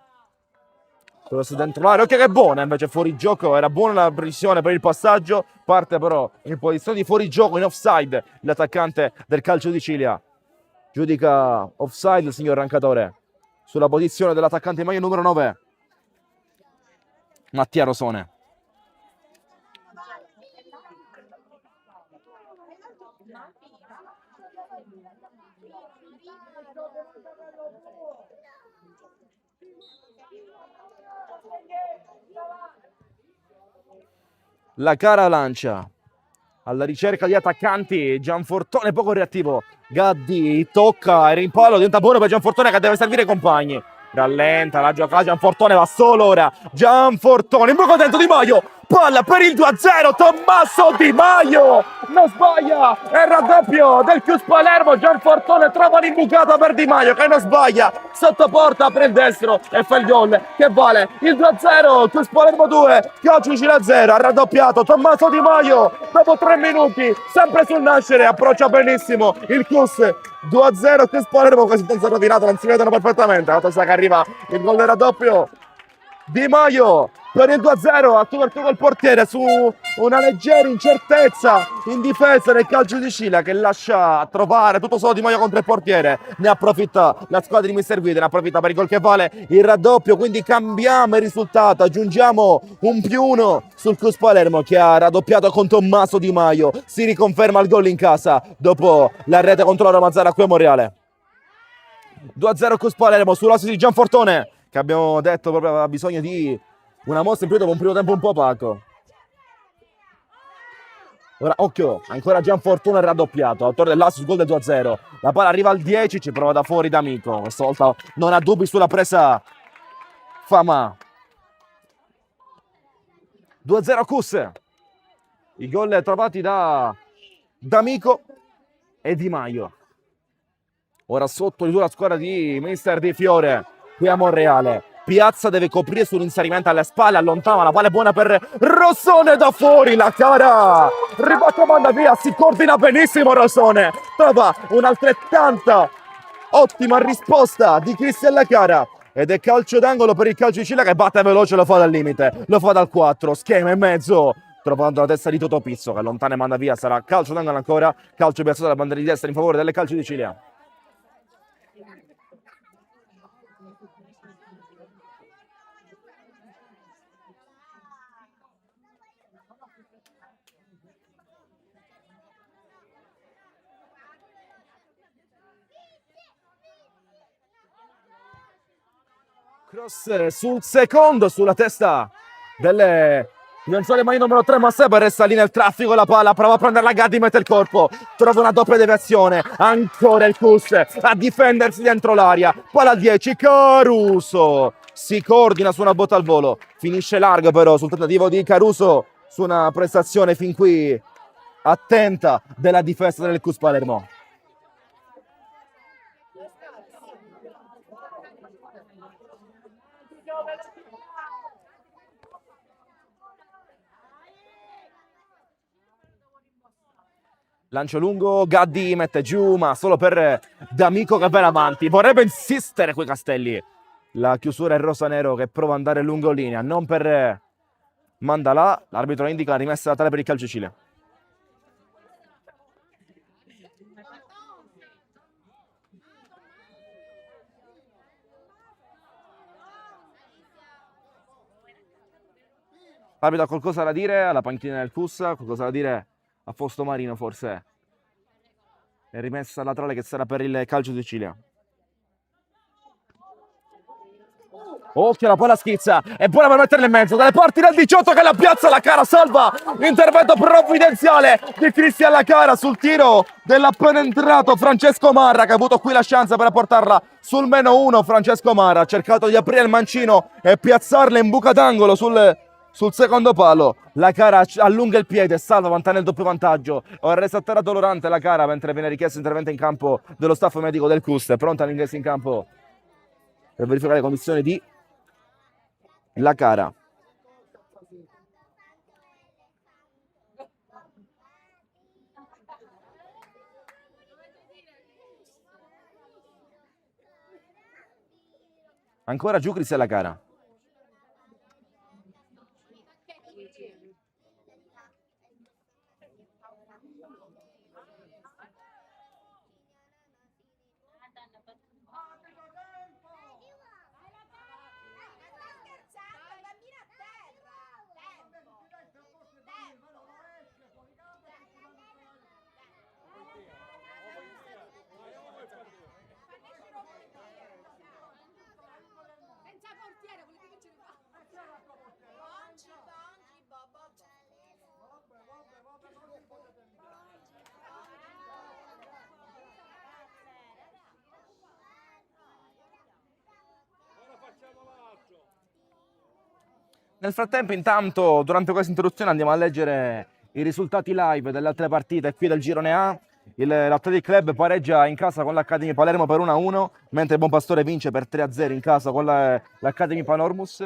dentro l'area, ok che è buona, invece fuori gioco, era buona la precisione per il passaggio, parte però in posizione di fuori gioco, in offside, l'attaccante del Calcio di Cile, giudica offside il signor Rancatore, sulla posizione dell'attaccante in maglia numero 9, Mattia Rosone. La cara lancia alla ricerca di attaccanti, Gianfortone poco reattivo, Gaddi tocca e rimpallo, diventa buono per Gianfortone che deve servire i compagni, rallenta la giocata, Gianfortone va solo ora, Gianfortone in poco dentro Di Maio, palla per il 2-0, Tommaso Di Maio non sbaglia, è il raddoppio del Cus Palermo, Gianfortone trova l'imbucata per Di Maio che non sbaglia, sotto porta per il destro e fa il gol che vale il 2-0, Cus Palermo 2, Calcio di Cile 0, ha raddoppiato Tommaso Di Maio dopo 3 minuti, sempre sul nascere, approccia benissimo il Cus, 2-0 Cus Palermo, quasi senza rovinato, non si vedono perfettamente, la cosa che arriva il gol del raddoppio, Di Maio per il 2-0, ha toccato il portiere su una leggera incertezza in difesa del Calcio di Cile che lascia trovare tutto solo Di Maio contro il portiere, ne approfitta la squadra di Mister Guida, ne approfitta per il gol che vale il raddoppio, quindi cambiamo il risultato, aggiungiamo un +1 sul Cus Palermo che ha raddoppiato con Tommaso Di Maio, si riconferma il gol in casa dopo la rete contro la Roma qui a Monreale. 2-0 Cus Palermo sull'asse di Gianfortone che abbiamo detto proprio aveva bisogno di una mossa in più dopo un primo tempo un po' opaco. Ora, occhio, ancora Gianfortuna è raddoppiato, autore dell'assist, gol del 2-0. La palla arriva al 10, ci prova da fuori D'Amico. Questa volta non ha dubbi sulla presa Fama. 2-0 Cus. I gol trovati da D'Amico e Di Maio. Ora sotto di due la squadra di Mister Di Fiore qui a Monreale. Piazza deve coprire sull'inserimento alle spalle, allontana, la palla è buona per Rossone da fuori, la cara ribatte, manda via, si coordina benissimo Rossone, trova un'altrettanta ottima risposta di Cristian La Cara ed è calcio d'angolo per il Calcio di Sicilia che batte veloce, lo fa dal limite, lo fa dal 4, schema e mezzo, trovando la testa di Toto Pizzo che allontana e manda via, sarà calcio d'angolo ancora, calcio piazzato dalla bandiera di destra in favore del Calcio di Sicilia. Cross sul secondo, sulla testa delle difensore mai numero 3, ma Seba resta lì nel traffico, la palla prova a prendere la Gaddi, mette il corpo, trova una doppia deviazione, ancora il Cus a difendersi dentro l'aria, palla al 10, Caruso si coordina su una botta al volo, finisce largo però sul tentativo di Caruso su una prestazione fin qui attenta della difesa del Cus Palermo. Lancio lungo, Gaddi mette giù, ma solo per D'Amico che va in avanti. Vorrebbe insistere quei Castelli. La chiusura è rosa-nero che prova ad andare lungo linea, non per Mandalà. L'arbitro indica la rimessa laterale per il Calcio Sicilia. L'arbitro ha qualcosa da dire alla panchina del Cus, qualcosa da dire a Fausto Marino forse. È rimessa laterale che sarà per il Calcio di Sicilia. Occhio, la palla schizza, è buona per metterla in mezzo, dalle parti del 18 che la piazza, La Cara salva, intervento provvidenziale di Cristian La Cara sul tiro dell'appena entrato Francesco Marra che ha avuto qui la chance per portarla sul -1. Francesco Marra ha cercato di aprire il mancino e piazzarla in buca d'angolo sul secondo palo. La Cara allunga il piede, salva, mantiene il doppio vantaggio. Ora resta a terra dolorante La Cara mentre viene richiesto intervento in campo dello staff medico del Cus. È pronta all'ingresso in campo per verificare le condizioni di La Cara. Ancora giù Cristian La Cara. Nel frattempo, intanto, durante questa interruzione andiamo a leggere i risultati live delle altre partite qui del Girone A. L'Athletic Club pareggia in casa con l'Academy Palermo per 1-1, mentre Buonpastore vince per 3-0 in casa con l'Academy Panormus.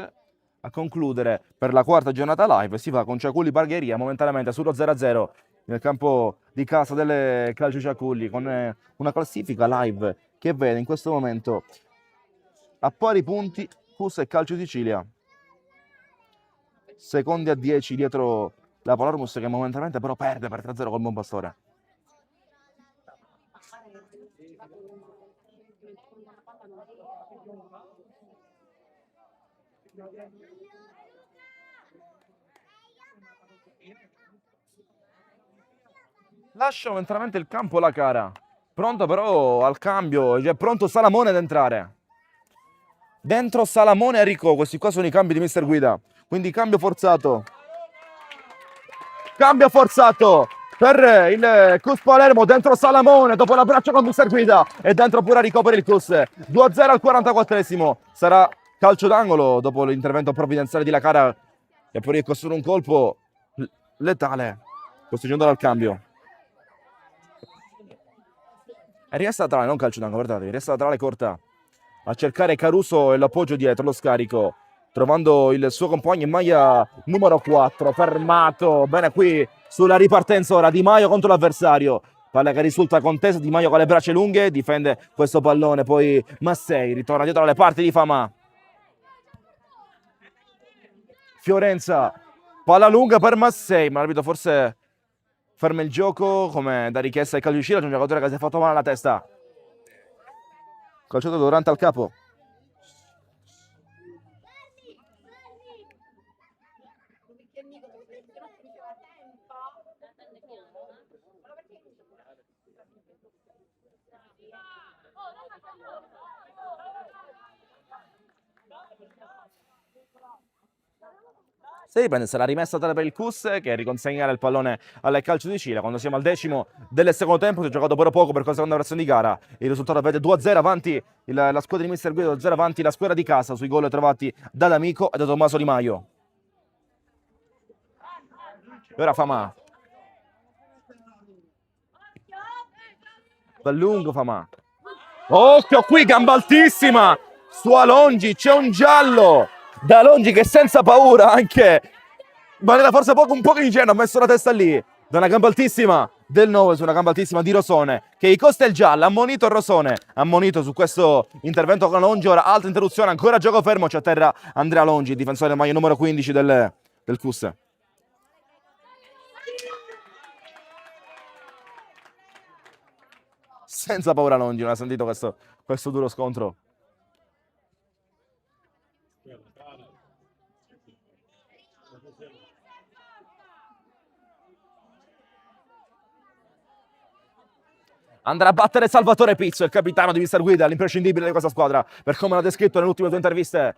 A concludere per la quarta giornata live si va con Ciaculli Bargheria momentaneamente sullo 0-0 nel campo di casa delle Calcio Ciaculli, con una classifica live che vede in questo momento a pari punti Cus e Calcio Sicilia, secondi a 10 dietro la Palermus che momentaneamente però perde per 3-0 col Buonpastore. Lascia momentaneamente il campo La Cara, pronto però al cambio, cioè pronto Salamone ad entrare. Dentro Salamone e Enrico, questi qua sono i cambi di Mister Guida, quindi cambio forzato per il Cus Palermo, dentro Salamone dopo l'abbraccio con mister Guida e dentro pure ricopre il Cus. 2-0 al 44esimo, sarà calcio d'angolo dopo l'intervento provvidenziale di Lacara che poi costruire un colpo letale, costringendo dal cambio. E rimessa laterale, non calcio d'angolo, guardate, rimessa laterale corta a cercare Caruso e l'appoggio dietro, lo scarico, trovando il suo compagno in maglia numero 4, fermato, bene qui sulla ripartenza ora Di Maio contro l'avversario, palla che risulta contesa, Di Maio con le braccia lunghe, difende questo pallone, poi Massei ritorna dietro alle parti di Famà. Fiorenza, palla lunga per Massei, ma l'arbitro forse ferma il gioco come da richiesta del calcio di Scilla, c'è un giocatore che si è fatto male alla testa. Calciato durante al capo. Si riprende, sarà rimessa per il Cus che riconsegnerà il pallone al calcio di Cile. Quando siamo al 10° del secondo tempo, si è giocato però poco per questa seconda versione di gara. Il risultato vede 2-0 avanti la squadra di mister Guido, 2-0 avanti la squadra di casa sui gol trovati da D'Amico e da Tommaso Di Maio. E ora Famà. Da lungo Famà. Occhio qui, gamba altissima su Alongi, c'è un giallo da Alongi che senza paura anche, ma era forse un po' ingenuo, ha messo la testa lì, da una gamba altissima del 9 su una gamba altissima di Rosone, che gli costa il giallo, ammonito il Rosone, ammonito su questo intervento con Alongi, ora altra interruzione, ancora gioco fermo, c'è a terra Andrea Alongi, difensore del maglia numero 15 del Cus. Senza paura Alongi, non ha sentito questo duro scontro. Andrà a battere Salvatore Pizzo, il capitano di mister Guida, l'imprescindibile di questa squadra, per come l'ha descritto nelle ultime 2 interviste,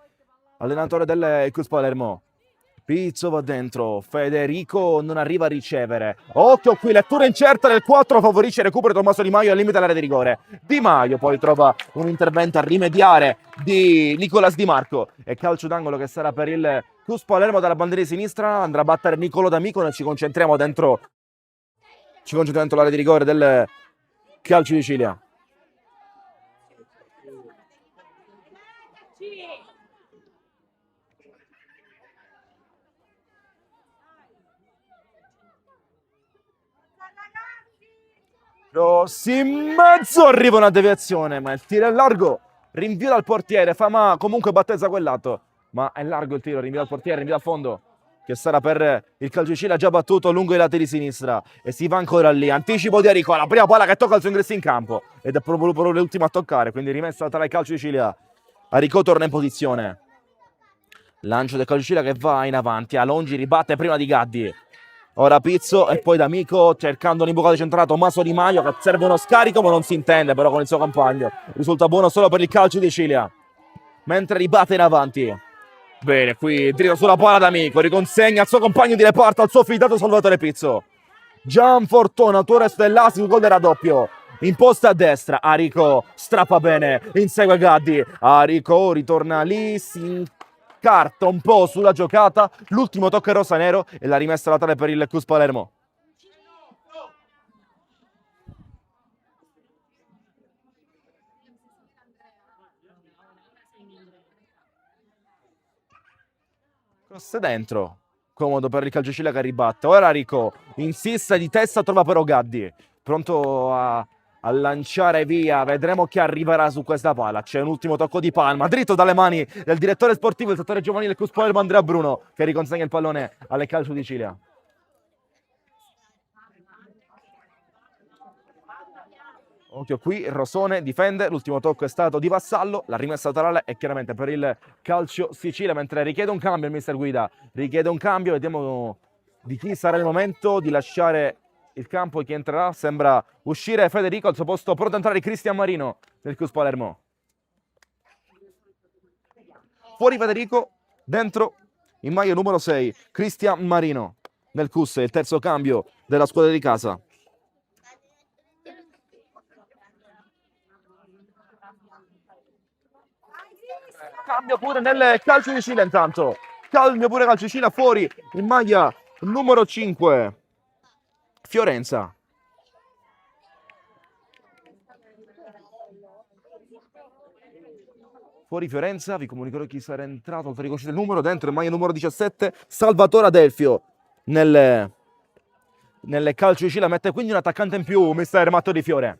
allenatore del Cus Palermo. Pizzo va dentro, Federico non arriva a ricevere. Occhio qui, lettura incerta del 4, favorisce il recupero Tommaso Di Maio al limite dell'area di rigore. Di Maio poi trova un intervento a rimediare di Nicolas Di Marco. E calcio d'angolo che sarà per il Cus Palermo dalla bandiera di sinistra, andrà a battere Nicolo D'Amico, noi ci concentriamo dentro l'area di rigore del calcio di Ciglia. Rossi in mezzo, arriva una deviazione, ma il tiro è largo, rinvio dal portiere, Famà comunque battezza quel lato, ma è largo il tiro, rinvio dal portiere, rinvio a fondo, che sarà per il calcio di Ciglia, già battuto lungo i lati di sinistra, e si va ancora lì, anticipo di Arico, la prima palla che tocca il suo ingresso in campo, ed è proprio l'ultimo a toccare, quindi rimessa tra il calcio di Ciglia, Arico torna in posizione, lancio del calcio di Ciglia che va in avanti, Alongi ribatte prima di Gaddi, ora Pizzo e poi D'Amico cercando un'imbucata centrata Tommaso Di Maio che serve uno scarico ma non si intende però con il suo compagno, risulta buono solo per il calcio di Ciglia, mentre ribatte in avanti. Bene, qui dritto sulla palla D'Amico, riconsegna al suo compagno di reparto, al suo fidato Salvatore Pizzo. Gian Fortunato Stellasi sul gol del raddoppio, imposta a destra, Arico strappa bene, insegue Gaddi, Arico ritorna lì, si carta un po' sulla giocata, l'ultimo tocco è rosa-nero e la rimessa laterale per il Cus Palermo. Cross dentro, comodo per il calcio Ciglia che ribatte, ora Arico insiste di testa, trova però Gaddi, pronto a lanciare via, vedremo chi arriverà su questa palla, c'è un ultimo tocco di palma, dritto dalle mani del direttore sportivo, il settore giovanile del Cus Palermo Andrea Bruno, che riconsegna il pallone alle calcio di Ciglia. Occhio qui, Rosone difende, l'ultimo tocco è stato di Vassallo, la rimessa laterale è chiaramente per il calcio Sicilia, mentre richiede un cambio il mister Guida, richiede un cambio, vediamo di chi sarà il momento di lasciare il campo e chi entrerà, sembra uscire Federico, al suo posto pronto a entrare Cristian Marino del Cus Palermo. Fuori Federico, dentro in maglia numero 6, Cristian Marino. nel CUS, il terzo cambio della squadra di casa. Cambio pure nel calcio di Cile intanto. Cambio pure calcio di Cile fuori in maglia numero 5. Fiorenza. Fuori Fiorenza, vi comunicherò chi sarà entrato, oltre riconoscete il numero, dentro in maglia numero 17, Salvatore Adelfio. Nel calcio di Cile mette quindi un attaccante in più, mister Matto Di Fiore.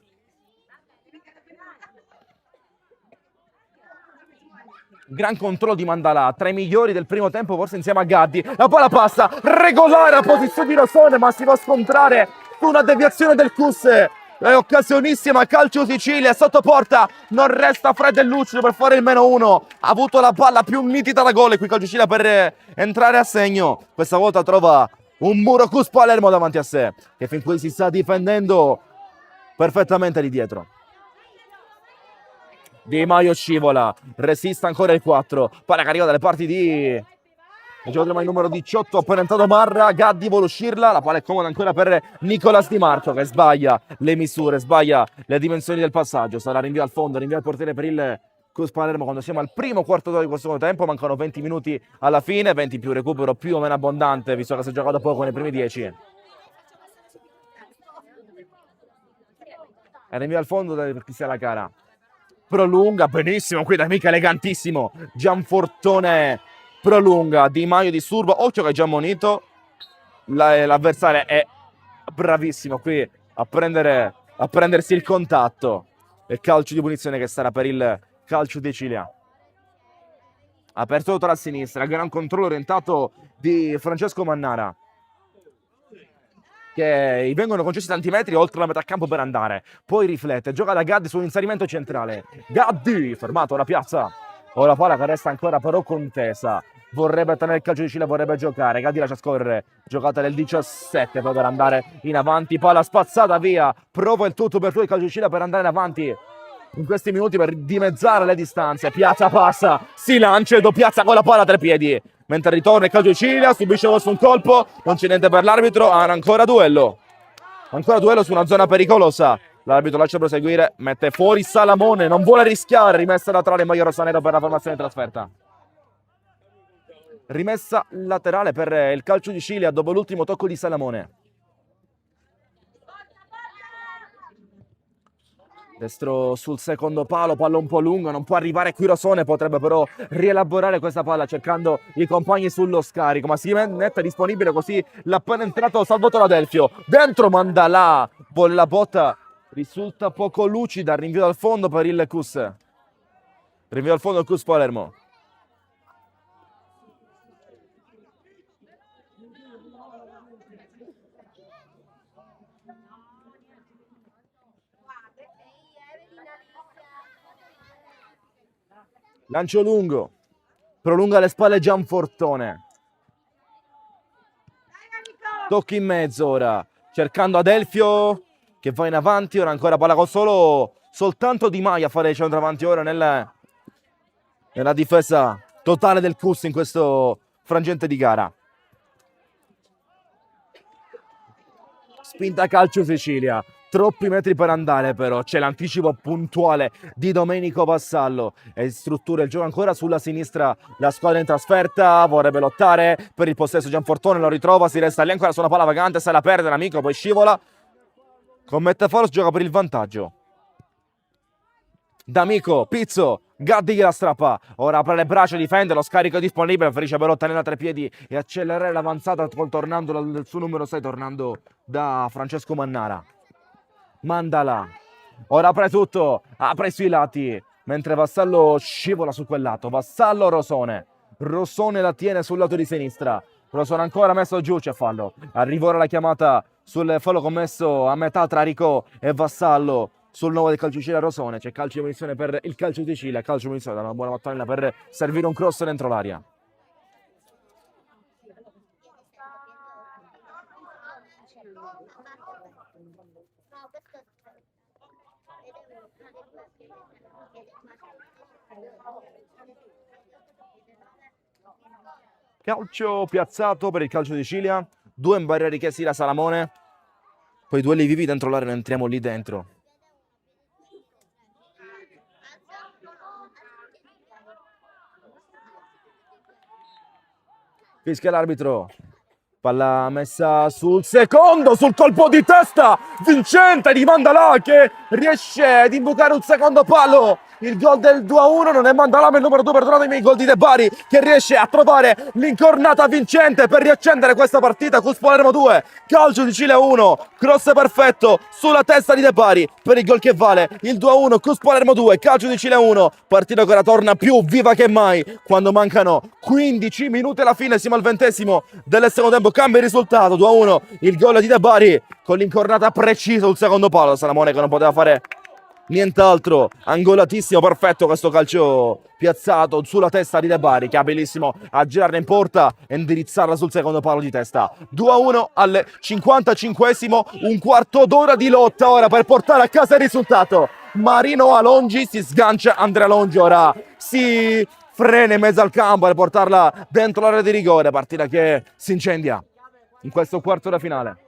Gran controllo di Mandalà, tra i migliori del primo tempo, forse insieme a Gaddi. La palla passa, regolare a posizione di Rosone, ma si va a scontrare su una deviazione del CUS. È occasionissima, calcio Sicilia, sotto porta, non resta Fred e Lucio per fare il -1. Ha avuto la palla più nitida da gol e qui calcio Sicilia per entrare a segno. Questa volta trova un muro CUS Palermo davanti a sé, che fin qui si sta difendendo perfettamente lì dietro. Di Maio scivola, resiste ancora il 4, palla che arriva dalle parti di giocatore numero 18, appena entrato Marra, Gaddi vuole uscirla, la palla è comoda ancora per Nicolas Di Marco che sbaglia le misure, sbaglia le dimensioni del passaggio, sarà rinvio al fondo, rinvio al portiere per il CUS Palermo quando siamo al primo quarto d'ora di questo tempo, mancano 20 minuti alla fine, 20 più recupero più o meno abbondante visto che si è giocato poco nei primi 10. E rinvio al fondo per chi sia la cara. Prolunga benissimo qui da amico elegantissimo Gianfortone, prolunga Di Maio disturba, occhio che è già ammonito, l'avversario è bravissimo qui a prendersi il contatto, il calcio di punizione che sarà per il calcio di Cile. Aperto dalla sinistra, gran controllo orientato di Francesco Mannara, che gli vengono concessi tanti metri oltre la metà campo per andare, poi riflette, gioca da Gaddi su un inserimento centrale, Gaddi fermato alla piazza, o la palla che resta ancora però contesa, vorrebbe tenere il calcio di Cile, vorrebbe giocare, Gaddi lascia scorrere, giocata del 17 poi per andare in avanti, palla spazzata via, prova il tutto per tutto il calcio di Cile per andare in avanti in questi minuti per dimezzare le distanze. Piazza passa, si lancia e Piazza con la palla a tre piedi, mentre ritorna il calcio di Cile, subisce un colpo, non c'è niente per l'arbitro, ancora duello su una zona pericolosa, l'arbitro lascia proseguire, mette fuori Salamone, non vuole rischiare, rimessa laterale in maglia rossonero per la formazione di trasferta. Rimessa laterale per il calcio di Cile dopo l'ultimo tocco di Salamone. Destro sul secondo palo, palla un po' lunga, non può arrivare qui Rosone, potrebbe però rielaborare questa palla cercando i compagni sullo scarico, ma si mette disponibile così l'appena entrato Salvatore Adelfio, dentro Mandalà, la botta risulta poco lucida, rinvio dal fondo per il CUS, rinvio al fondo il CUS Palermo. Lancio lungo, prolunga le spalle Gianfortone, tocchi in mezzo ora, cercando Adelfio che va in avanti, ora ancora palla con soltanto Di Maio a fare il centravanti ora nella difesa totale del CUS in questo frangente di gara. Spinta calcio Sicilia, troppi metri per andare però, c'è l'anticipo puntuale di Domenico Vassallo e struttura il gioco ancora sulla sinistra, la squadra in trasferta vorrebbe lottare per il possesso, Gianfortone lo ritrova, si resta lì ancora su una palla vagante, se la perde l'amico, poi scivola, commette fallo, gioca per il vantaggio. D'Amico, Pizzo, Gaddi che la strappa, ora apre le braccia, difende, lo scarico è disponibile, preferisce però tenere a tre piedi e accelerare l'avanzata tornando dal suo numero 6, tornando da Francesco Mannara. Mandala, ora apre tutto, apre sui lati, mentre Vassallo scivola su quel lato, Vassallo Rosone la tiene sul lato di sinistra, Rosone ancora messo giù, c'è fallo, arriva ora la chiamata sul fallo commesso a metà tra Ricò e Vassallo, sul nuovo del calcio di Cile Rosone, c'è calcio di munizione per il calcio di Cile, calcio di munizione da una buona mattonella per servire un cross dentro l'aria. Calcio piazzato per il calcio di Cile 2 in barriera richiesti da Salamone. Poi duelli vivi dentro l'area, non entriamo lì dentro. Fischia l'arbitro. Palla messa sul secondo, sul colpo di testa vincente di Mandalà che riesce ad imbucare un secondo palo. Il gol del 2-1 non è Mandalà, ma il numero 2, perdonatemi, il gol di De Bari che riesce a trovare l'incornata vincente per riaccendere questa partita. Cus Palermo 2, calcio di Cile 1, cross perfetto sulla testa di De Bari per il gol che vale il 2-1. Cus Palermo 2, calcio di Cile 1, partita che ora torna più viva che mai quando mancano 15 minuti alla fine. Siamo al 20° del secondo tempo, cambia il risultato 2-1, il gol di De Bari con l'incornata precisa sul secondo palo. Salamone che non poteva fare nient'altro, angolatissimo, perfetto questo calcio piazzato sulla testa di De Bari che è abilissimo a girarla in porta e indirizzarla sul secondo palo di testa. 2-1 al 55°, un quarto d'ora di lotta ora per portare a casa il risultato. Marino Alongi si sgancia, Andrea Alongi ora si frena in mezzo al campo per portarla dentro l'area di rigore, partita che si incendia in questo quarto d'ora finale.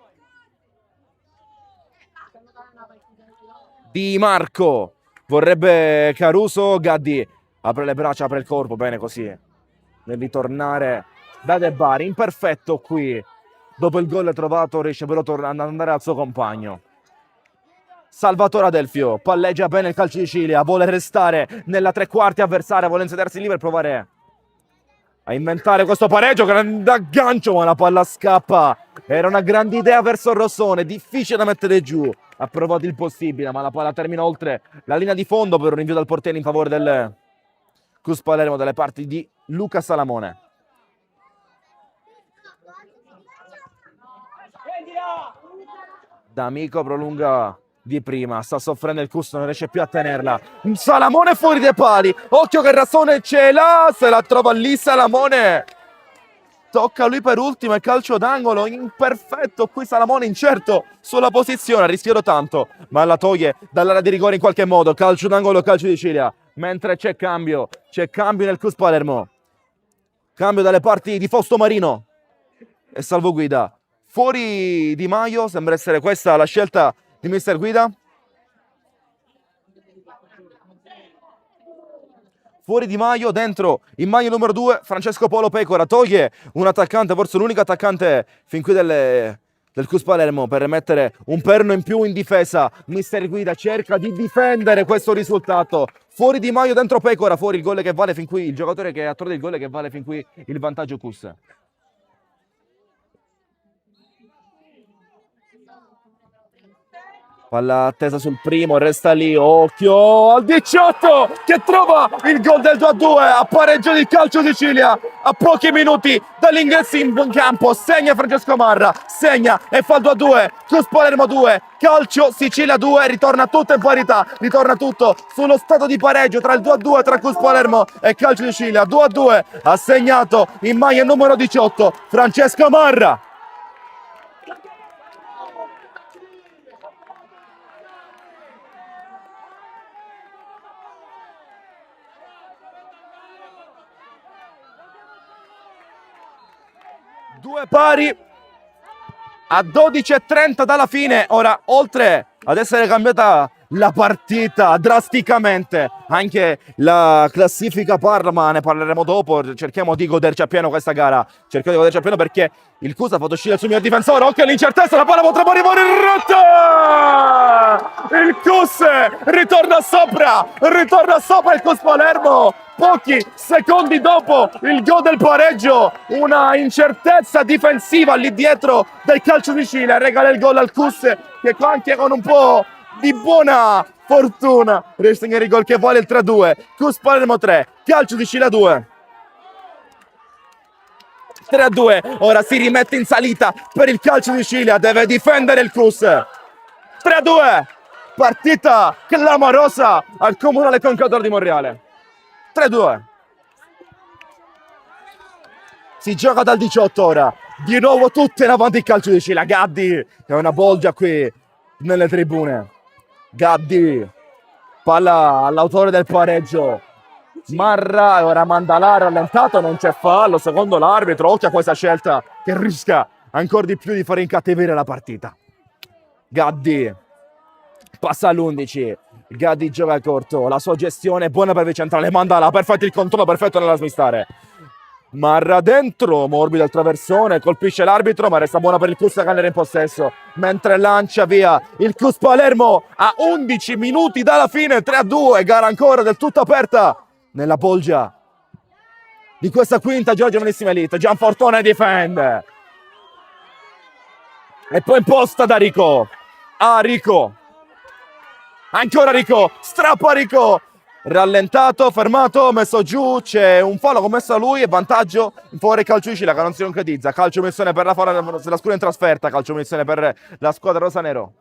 Di Marco vorrebbe Caruso, Gaddi apre le braccia, apre il corpo, bene così nel ritornare da De Bari, imperfetto qui dopo il gol trovato, riesce però ad andare al suo compagno. Salvatore Adelfio palleggia bene il calcio di Cilia, vuole restare nella tre quarti avversaria, vuole insedersi lì per provare a inventare questo pareggio, grande aggancio ma la palla scappa. Era una grande idea verso il Rossone, difficile da mettere giù, ha provato il possibile ma la palla termina oltre la linea di fondo per un rinvio dal portiere in favore del Cus Palermo dalle parti di Luca Salamone. D'Amico prolunga di prima, sta soffrendo il Cus, non riesce più a tenerla. Salamone fuori dai pali, occhio che Rassone ce l'ha, se la trova lì Salamone. Tocca a lui per ultimo il calcio d'angolo, imperfetto qui Salamone, incerto sulla posizione, ha rischiato tanto, ma la toglie dall'area di rigore in qualche modo. Calcio d'angolo, calcio di Cilia, mentre c'è cambio nel Cus Palermo. Cambio dalle parti di Fausto Marino e Salvo Guida. Fuori Di Maio, sembra essere questa la scelta di mister Guida. Fuori Di Maio, dentro in maglia numero 2 Francesco Polo Pecora, toglie un attaccante, forse l'unico attaccante fin qui del Cus Palermo per mettere un perno in più in difesa. Mister Guida cerca di difendere questo risultato. Fuori Di Maio, dentro Pecora, fuori il gol che vale fin qui, il giocatore che ha trovato il gol che vale fin qui il vantaggio Cus. Palla attesa sul primo, resta lì, occhio al 18 che trova il gol del 2-2 a pareggio di calcio di Cilia a pochi minuti dall'ingresso in campo. Segna Francesco Marra, segna e fa il 2-2. Cus Palermo 2, calcio Sicilia 2, ritorna tutto in parità, ritorna tutto sullo stato di pareggio tra il 2-2 tra Cus Palermo e calcio di Cilia. 2-2 ha segnato in maglia numero 18 Francesco Marra. Due pari a 12:30 dalla fine. Ora, oltre ad essere cambiata la partita drasticamente, anche la classifica parla, ma ne parleremo dopo. Cerchiamo di goderci appieno questa gara. Cerchiamo di goderci appieno perché il Cus ha fatto uscire il suo miglior difensore. Occhio all'incertezza, la palla potrà arrivare in rete. Il Cus ritorna sopra il Cus Palermo. Pochi secondi dopo il gol del pareggio, una incertezza difensiva lì dietro del calcio di Cilia regala il gol al Cus che anche con un po' di buona fortuna riesce a segnare il gol che vale il 3-2. Cus Palermo 3, calcio di Cilia 2. 3-2, ora si rimette in salita per il calcio di Cilia, deve difendere il Cus. 3-2, partita clamorosa al Comunale Concador di Monreale. 3-2. Si gioca dal 18 ora. Di nuovo tutte in avanti il calcio di Cilia. Gaddi, che è una bolgia qui nelle tribune. Gaddi, palla all'autore del pareggio. Marra, ora Mandalà rallentato, non c'è fallo, secondo l'arbitro. Occhio a questa scelta che rischia ancora di più di fare incattivire la partita. Gaddi passa all'11, Gaddi gioca corto, la sua gestione è buona per il centrale, Mandala, perfetto il controllo, perfetto nella smistare. Marra dentro, morbido al traversone, colpisce l'arbitro, ma resta buona per il Cus Canere in possesso, mentre lancia via il Cus Palermo a 11 minuti dalla fine, 3-2, gara ancora del tutto aperta nella Bolgia di questa quinta giovanissima elite. Gianfortone difende e poi imposta da Rico. Rico, ancora Rico, strappa Rico, rallentato, fermato, messo giù, c'è un fallo commesso a lui e vantaggio in favore calcio di Sicilia che non si concretizza. Calcio munizione per la squadra in trasferta, calcio munizione per la squadra rosanero.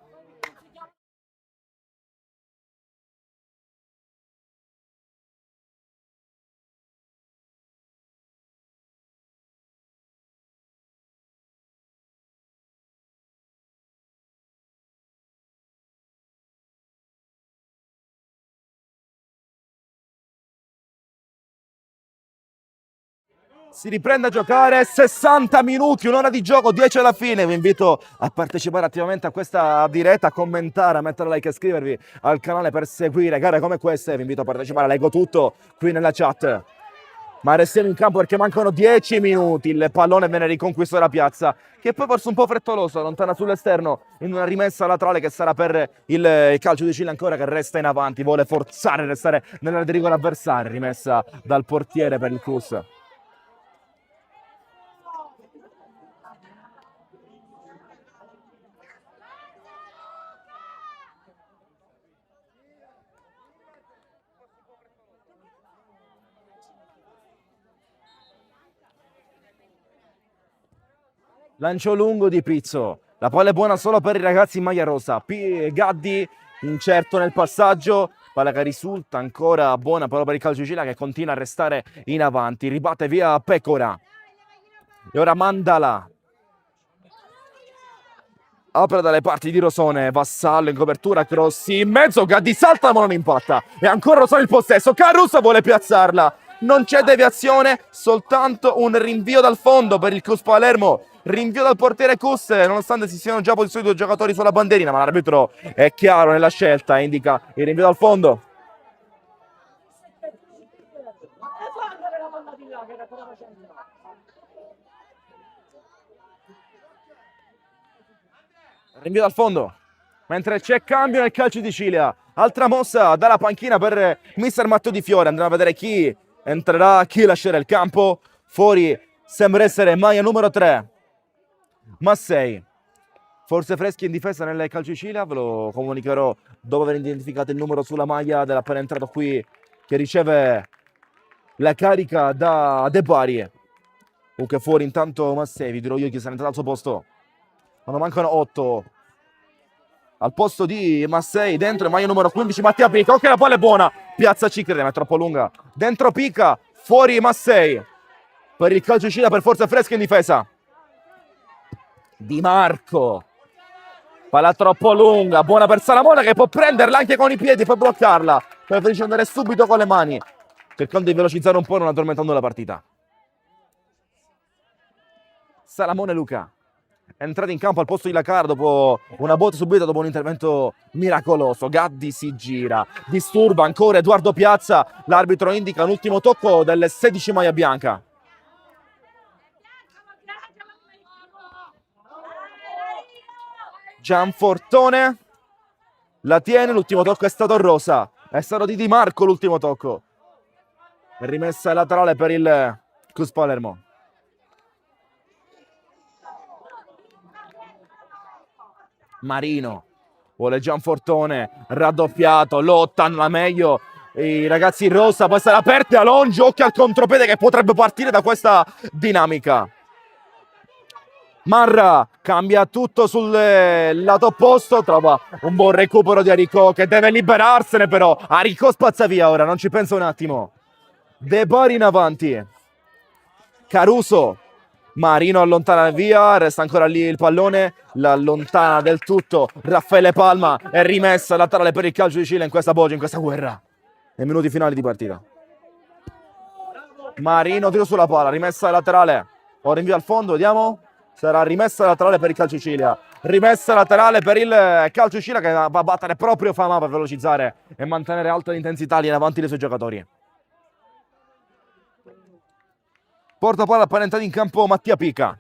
Si riprende a giocare, 60 minuti, un'ora di gioco, 10 alla fine. Vi invito a partecipare attivamente a questa diretta, a commentare, a mettere like e iscrivervi al canale per seguire gare come queste. Vi invito a partecipare, leggo tutto qui nella chat. Ma restiamo in campo perché mancano 10 minuti, il pallone viene riconquistato dalla piazza, che poi forse un po' frettoloso, allontana sull'esterno in una rimessa laterale che sarà per il calcio di Cile ancora che resta in avanti, vuole forzare, restare nell'area di rigore avversaria, rimessa dal portiere per il Cus. Lancio lungo di Pizzo, la palla è buona solo per i ragazzi in maglia rosa. Gaddi incerto nel passaggio, palla che risulta ancora buona però per il calcio di Sicilia che continua a restare in avanti, ribatte via Pecora e ora Mandala, apre dalle parti di Rosone, Vassallo in copertura, cross in mezzo, Gaddi salta ma non impatta e ancora Rosone il possesso, Caruso vuole piazzarla, non c'è deviazione, soltanto un rinvio dal fondo per il Cus Palermo. Rinvio dal portiere Cus, nonostante si siano già posizionati 2 giocatori sulla bandierina, ma l'arbitro è chiaro nella scelta, indica il rinvio dal fondo. Rinvio dal fondo, mentre c'è cambio nel calcio di Sicilia. Altra mossa dalla panchina per mister Matteo Di Fiore, andremo a vedere chi entrerà, chi lascerà il campo. Fuori sembra essere maglia numero 3. Massei, forse freschi in difesa nel calcio di Sicilia, ve lo comunicherò dopo aver identificato il numero sulla maglia dell'appena entrato qui che riceve la carica da De Bari. Comunque fuori intanto Massei, vi dirò io chi sarà entrato al suo posto. Quando mancano 8 al posto di Massei, dentro maglia numero 15 Mattia Pica, ok la palla è buona, piazza Cicrede ma è troppo lunga, dentro Pica, fuori Massei per il calcio di Sicilia per forze fresche in difesa. Di Marco, palla troppo lunga, buona per Salamone che può prenderla anche con i piedi e poi bloccarla, preferisce andare subito con le mani cercando di velocizzare un po' non addormentando la partita. Salamone Luca è entrato in campo al posto di Lacara dopo una botta subita dopo un intervento miracoloso. Gaddi si gira, disturba ancora Edoardo Piazza, l'arbitro indica un ultimo tocco del 16 maglia bianca. Gianfortone la tiene, l'ultimo tocco è stato rosa, è stato di Marco l'ultimo tocco. Rimessa laterale per il Cus Palermo. Marino vuole Gianfortone, raddoppiato, lottano la meglio i ragazzi in rosa, poi sarà aperta Alongi, occhio al contropiede che potrebbe partire da questa dinamica. Marra cambia tutto sul lato opposto, trova un buon recupero di Arico che deve liberarsene però, Arico spazza via ora, non ci pensa un attimo. De Bari in avanti, Caruso, Marino allontana via, resta ancora lì il pallone, l'allontana del tutto Raffaele Palma, è rimessa laterale per il calcio di Cile in questa Bolgia, in questa guerra, nei minuti finali di partita. Marino tiro sulla palla, rimessa laterale, o rinvio al fondo, vediamo. Sarà rimessa laterale per il Calcio Sicilia. Rimessa laterale per il Calcio Sicilia che va a battere proprio Fama per velocizzare e mantenere alta l'intensità lì in avanti dei suoi giocatori. Porta palla appena entrato in campo Mattia Pica.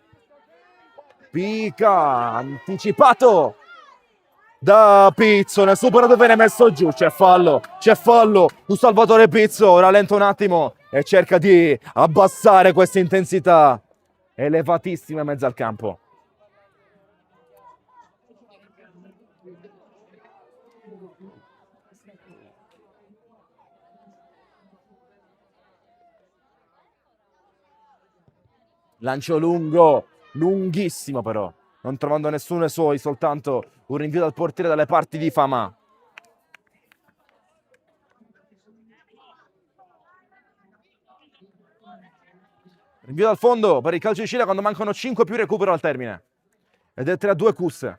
Pica, anticipato da Pizzo, nel superato viene messo giù, c'è fallo, un Salvatore Pizzo, rallenta un attimo e cerca di abbassare questa intensità elevatissima in mezzo al campo. Lancio lungo, lunghissimo però, non trovando nessuno dei suoi, soltanto un rinvio dal portiere dalle parti di Fama. Rinvio dal fondo per il Calcio Sicilia quando mancano 5 più recupero al termine. Ed è 3-2 Cus. In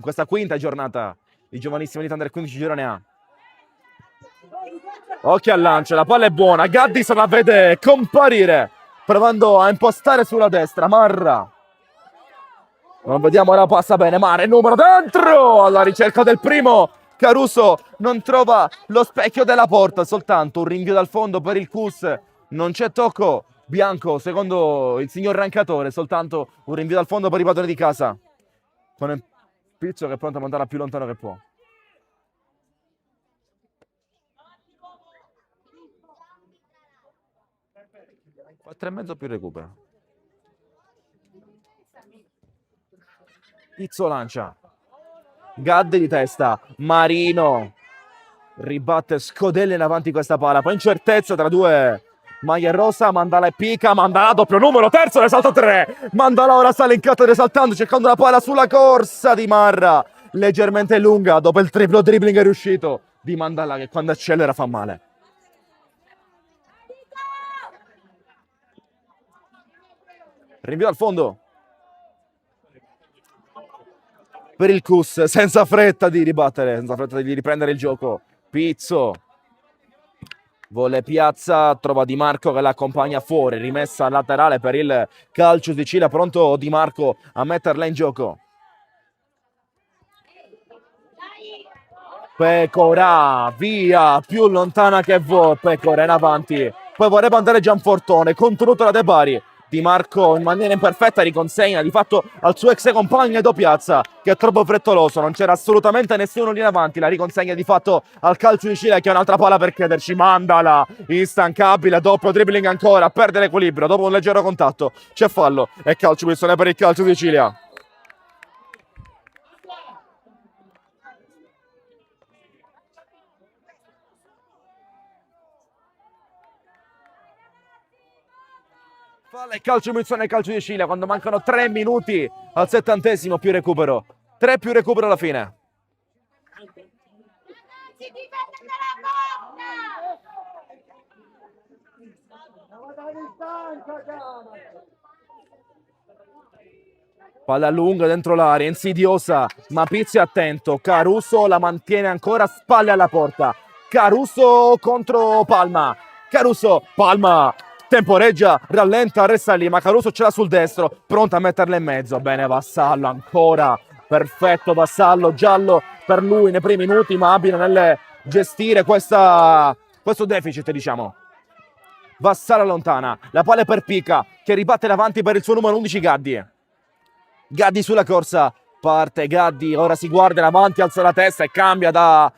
questa quinta giornata di giovanissima Elite Under 15 girone A. Occhio al lancio, la palla è buona. Gaddis la vede comparire, provando a impostare sulla destra. Marra. Non vediamo, ora passa bene. Mare, il numero dentro! Alla ricerca del primo. Caruso non trova lo specchio della porta, soltanto un rinvio dal fondo per il Cus. Non c'è tocco. Bianco, secondo il signor rankatore, soltanto un rinvio dal fondo per i padroni di casa. Con il Pizzo che è pronto a mandarla più lontano che può. 4,5 più recupero. Pizzo lancia. Gadde di testa. Marino ribatte, scodella in avanti questa palla. Poi incertezza tra due maglia rosa. Mandala e Pica. Mandala doppio numero. Terzo ne salta 3. Mandala ora sale in cattedra esaltando, cercando la palla sulla corsa di Marra. Leggermente lunga. Dopo il triplo dribbling è riuscito di Mandala che quando accelera fa male. Rinvio al fondo per il Cus, senza fretta di ribattere, senza fretta di riprendere il gioco. Pizzo vuole piazza, trova Di Marco che l'accompagna fuori, rimessa laterale per il Calcio Sicilia, pronto Di Marco a metterla in gioco. Pecora, via, più lontana che vuoi, Pecora in avanti, poi vorrebbe andare Gianfortone, contenuto da De Bari. Di Marco in maniera imperfetta riconsegna di fatto al suo ex compagno Edo Piazza che è troppo frettoloso, non c'era assolutamente nessuno lì in avanti, la riconsegna di fatto al Calcio di Sicilia che ha un'altra palla per chiederci, Mandala, instancabile, doppio dribbling ancora, perde l'equilibrio dopo un leggero contatto, c'è fallo e calcio punizione per il Calcio di Sicilia. Falla e calcio punizione al Calcio di Sicilia quando mancano 3 minuti al 70° più recupero. 3 più recupero alla fine. Palla lunga dentro l'area, insidiosa, ma Pizzi è attento. Caruso la mantiene ancora, spalle alla porta. Caruso contro Palma. Caruso, Palma temporeggia, rallenta, resta lì, ma Caruso ce l'ha sul destro, pronta a metterla in mezzo. Bene Vassallo ancora, perfetto Vassallo, giallo per lui nei primi minuti, ma abile nel gestire questo deficit, diciamo. Vassallo allontana, la palla è per Pica, che ribatte davanti per il suo numero 11 Gaddi. Gaddi sulla corsa, parte Gaddi, ora si guarda in avanti, alza la testa e cambia da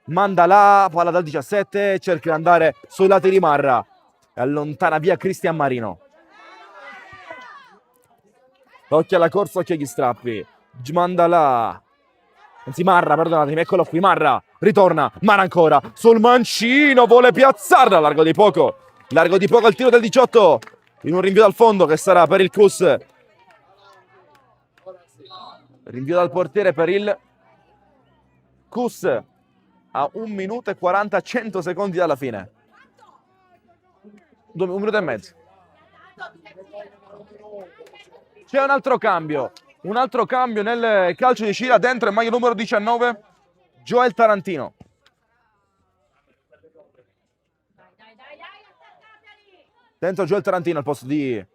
Mandala, palla dal 17, cerca di andare sui lati di Marra. Allontana via Cristian Marino. Occhio alla corsa, occhio agli strappi. Mandala. Anzi Marra, perdonatemi, eccolo qui, Marra. Ritorna, Marra ancora. Sul mancino, vuole piazzarla. Largo di poco il tiro del 18. In un rinvio dal fondo che sarà per il Cus. Rinvio dal portiere per il Cus. A 1 minuto e 40, 100 secondi dalla fine. 1 minuto e mezzo. C'è un altro cambio nel Calcio di Sicilia, dentro il maglia numero 19 Joel Tarantino. Dentro Joel Tarantino al posto di,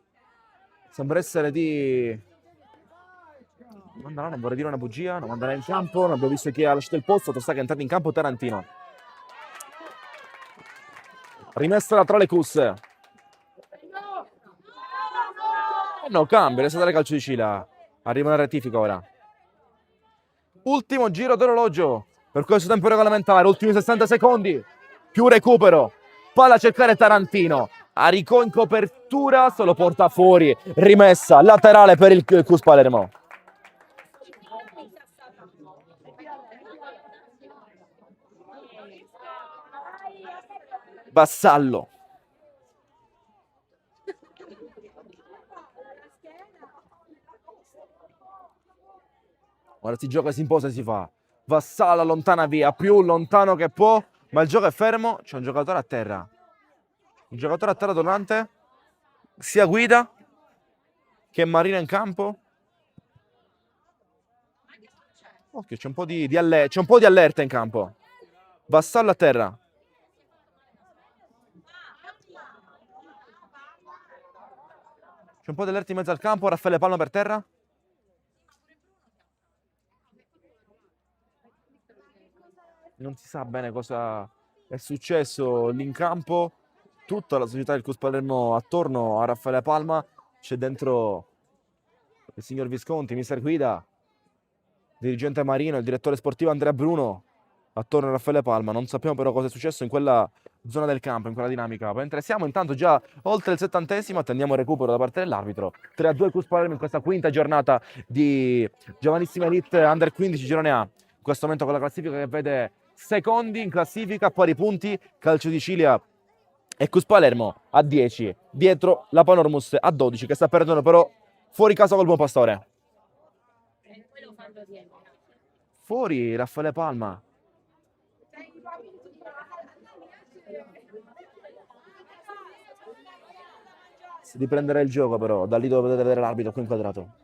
sembra essere di Mandala, non vorrei dire una bugia, non andrà in campo, non abbiamo visto chi ha lasciato il posto, sta che è entrato in campo Tarantino. Rimessa laterale Kus. No, cambia, resta dare calcio di Cila. Arriva una rettifica ora. Ultimo giro d'orologio per questo tempo regolamentare, ultimi 60 secondi. Più recupero. Palla a cercare Tarantino. Arico in copertura, se lo porta fuori. Rimessa laterale per il Cus Palermo. Vassallo. Ora si gioca, si imposa e si fa. Vassallo allontana via, più lontano che può, ma il gioco è fermo. C'è un giocatore a terra. Un giocatore a terra durante sia Guida che Marina in campo. Occhio, c'è un po' di allerta in campo. Vassallo a terra. C'è un po' di allerta in mezzo al campo. Raffaele Palma per terra. Non si sa bene cosa è successo lì in campo. Tutta la società del Cus Palermo attorno a Raffaele Palma. C'è dentro il signor Visconti, mister Guida, dirigente Marino, il direttore sportivo Andrea Bruno attorno a Raffaele Palma. Non sappiamo però cosa è successo in quella zona del campo, in quella dinamica. Mentre siamo intanto già oltre il 70°, attendiamo il recupero da parte dell'arbitro. 3-2 Cus Palermo in questa quinta giornata di Giovanissima Elite Under 15 Girone A. In questo momento con la classifica che vede secondi in classifica, pari punti, Calcio di Cilia e Cus Palermo a 10, dietro la Panormus a 12, che sta perdendo però fuori casa col Buon Pastore. Fuori Raffaele Palma. Si riprenderà il gioco però, da lì dove potete vedere l'arbitro qui inquadrato.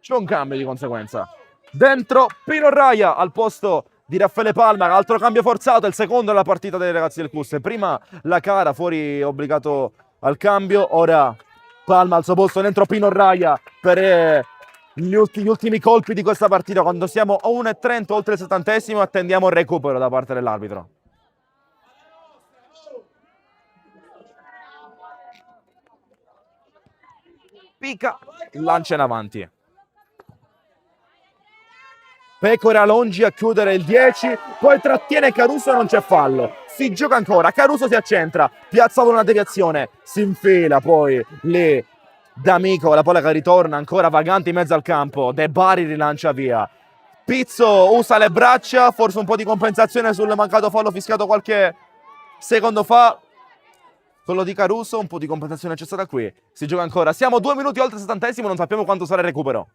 C'è un cambio di conseguenza. Dentro Pino Raia al posto di Raffaele Palma, altro cambio forzato, il secondo della partita dei ragazzi del Cus. Prima la Cara fuori obbligato al cambio, ora Palma al suo posto, dentro Pino Raia per gli ultimi colpi di questa partita. Quando siamo a 1:30 oltre il 70°, attendiamo il recupero da parte dell'arbitro. Pica, lancia in avanti. Pecora Longi a chiudere il 10, poi trattiene Caruso e non c'è fallo. Si gioca ancora, Caruso si accentra, piazza una deviazione, si infila poi lì D'Amico, la palla che ritorna ancora vagante in mezzo al campo. De Bari rilancia via. Pizzo usa le braccia, forse un po' di compensazione sul mancato fallo fischiato qualche secondo fa. Quello di Caruso, un po' di compensazione c'è stata qui. Si gioca ancora, siamo 2 minuti oltre il 70°, non sappiamo quanto sarà il recupero.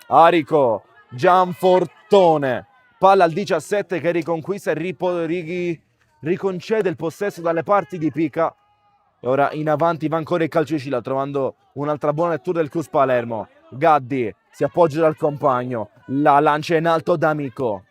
Arico, Gianfortone, palla al 17 che riconquista e riconcede il possesso dalle parti di Pica. E ora in avanti va ancora il Calcio di Cilia, trovando un'altra buona lettura del Cus Palermo. Gaddi si appoggia dal compagno, la lancia in alto D'Amico.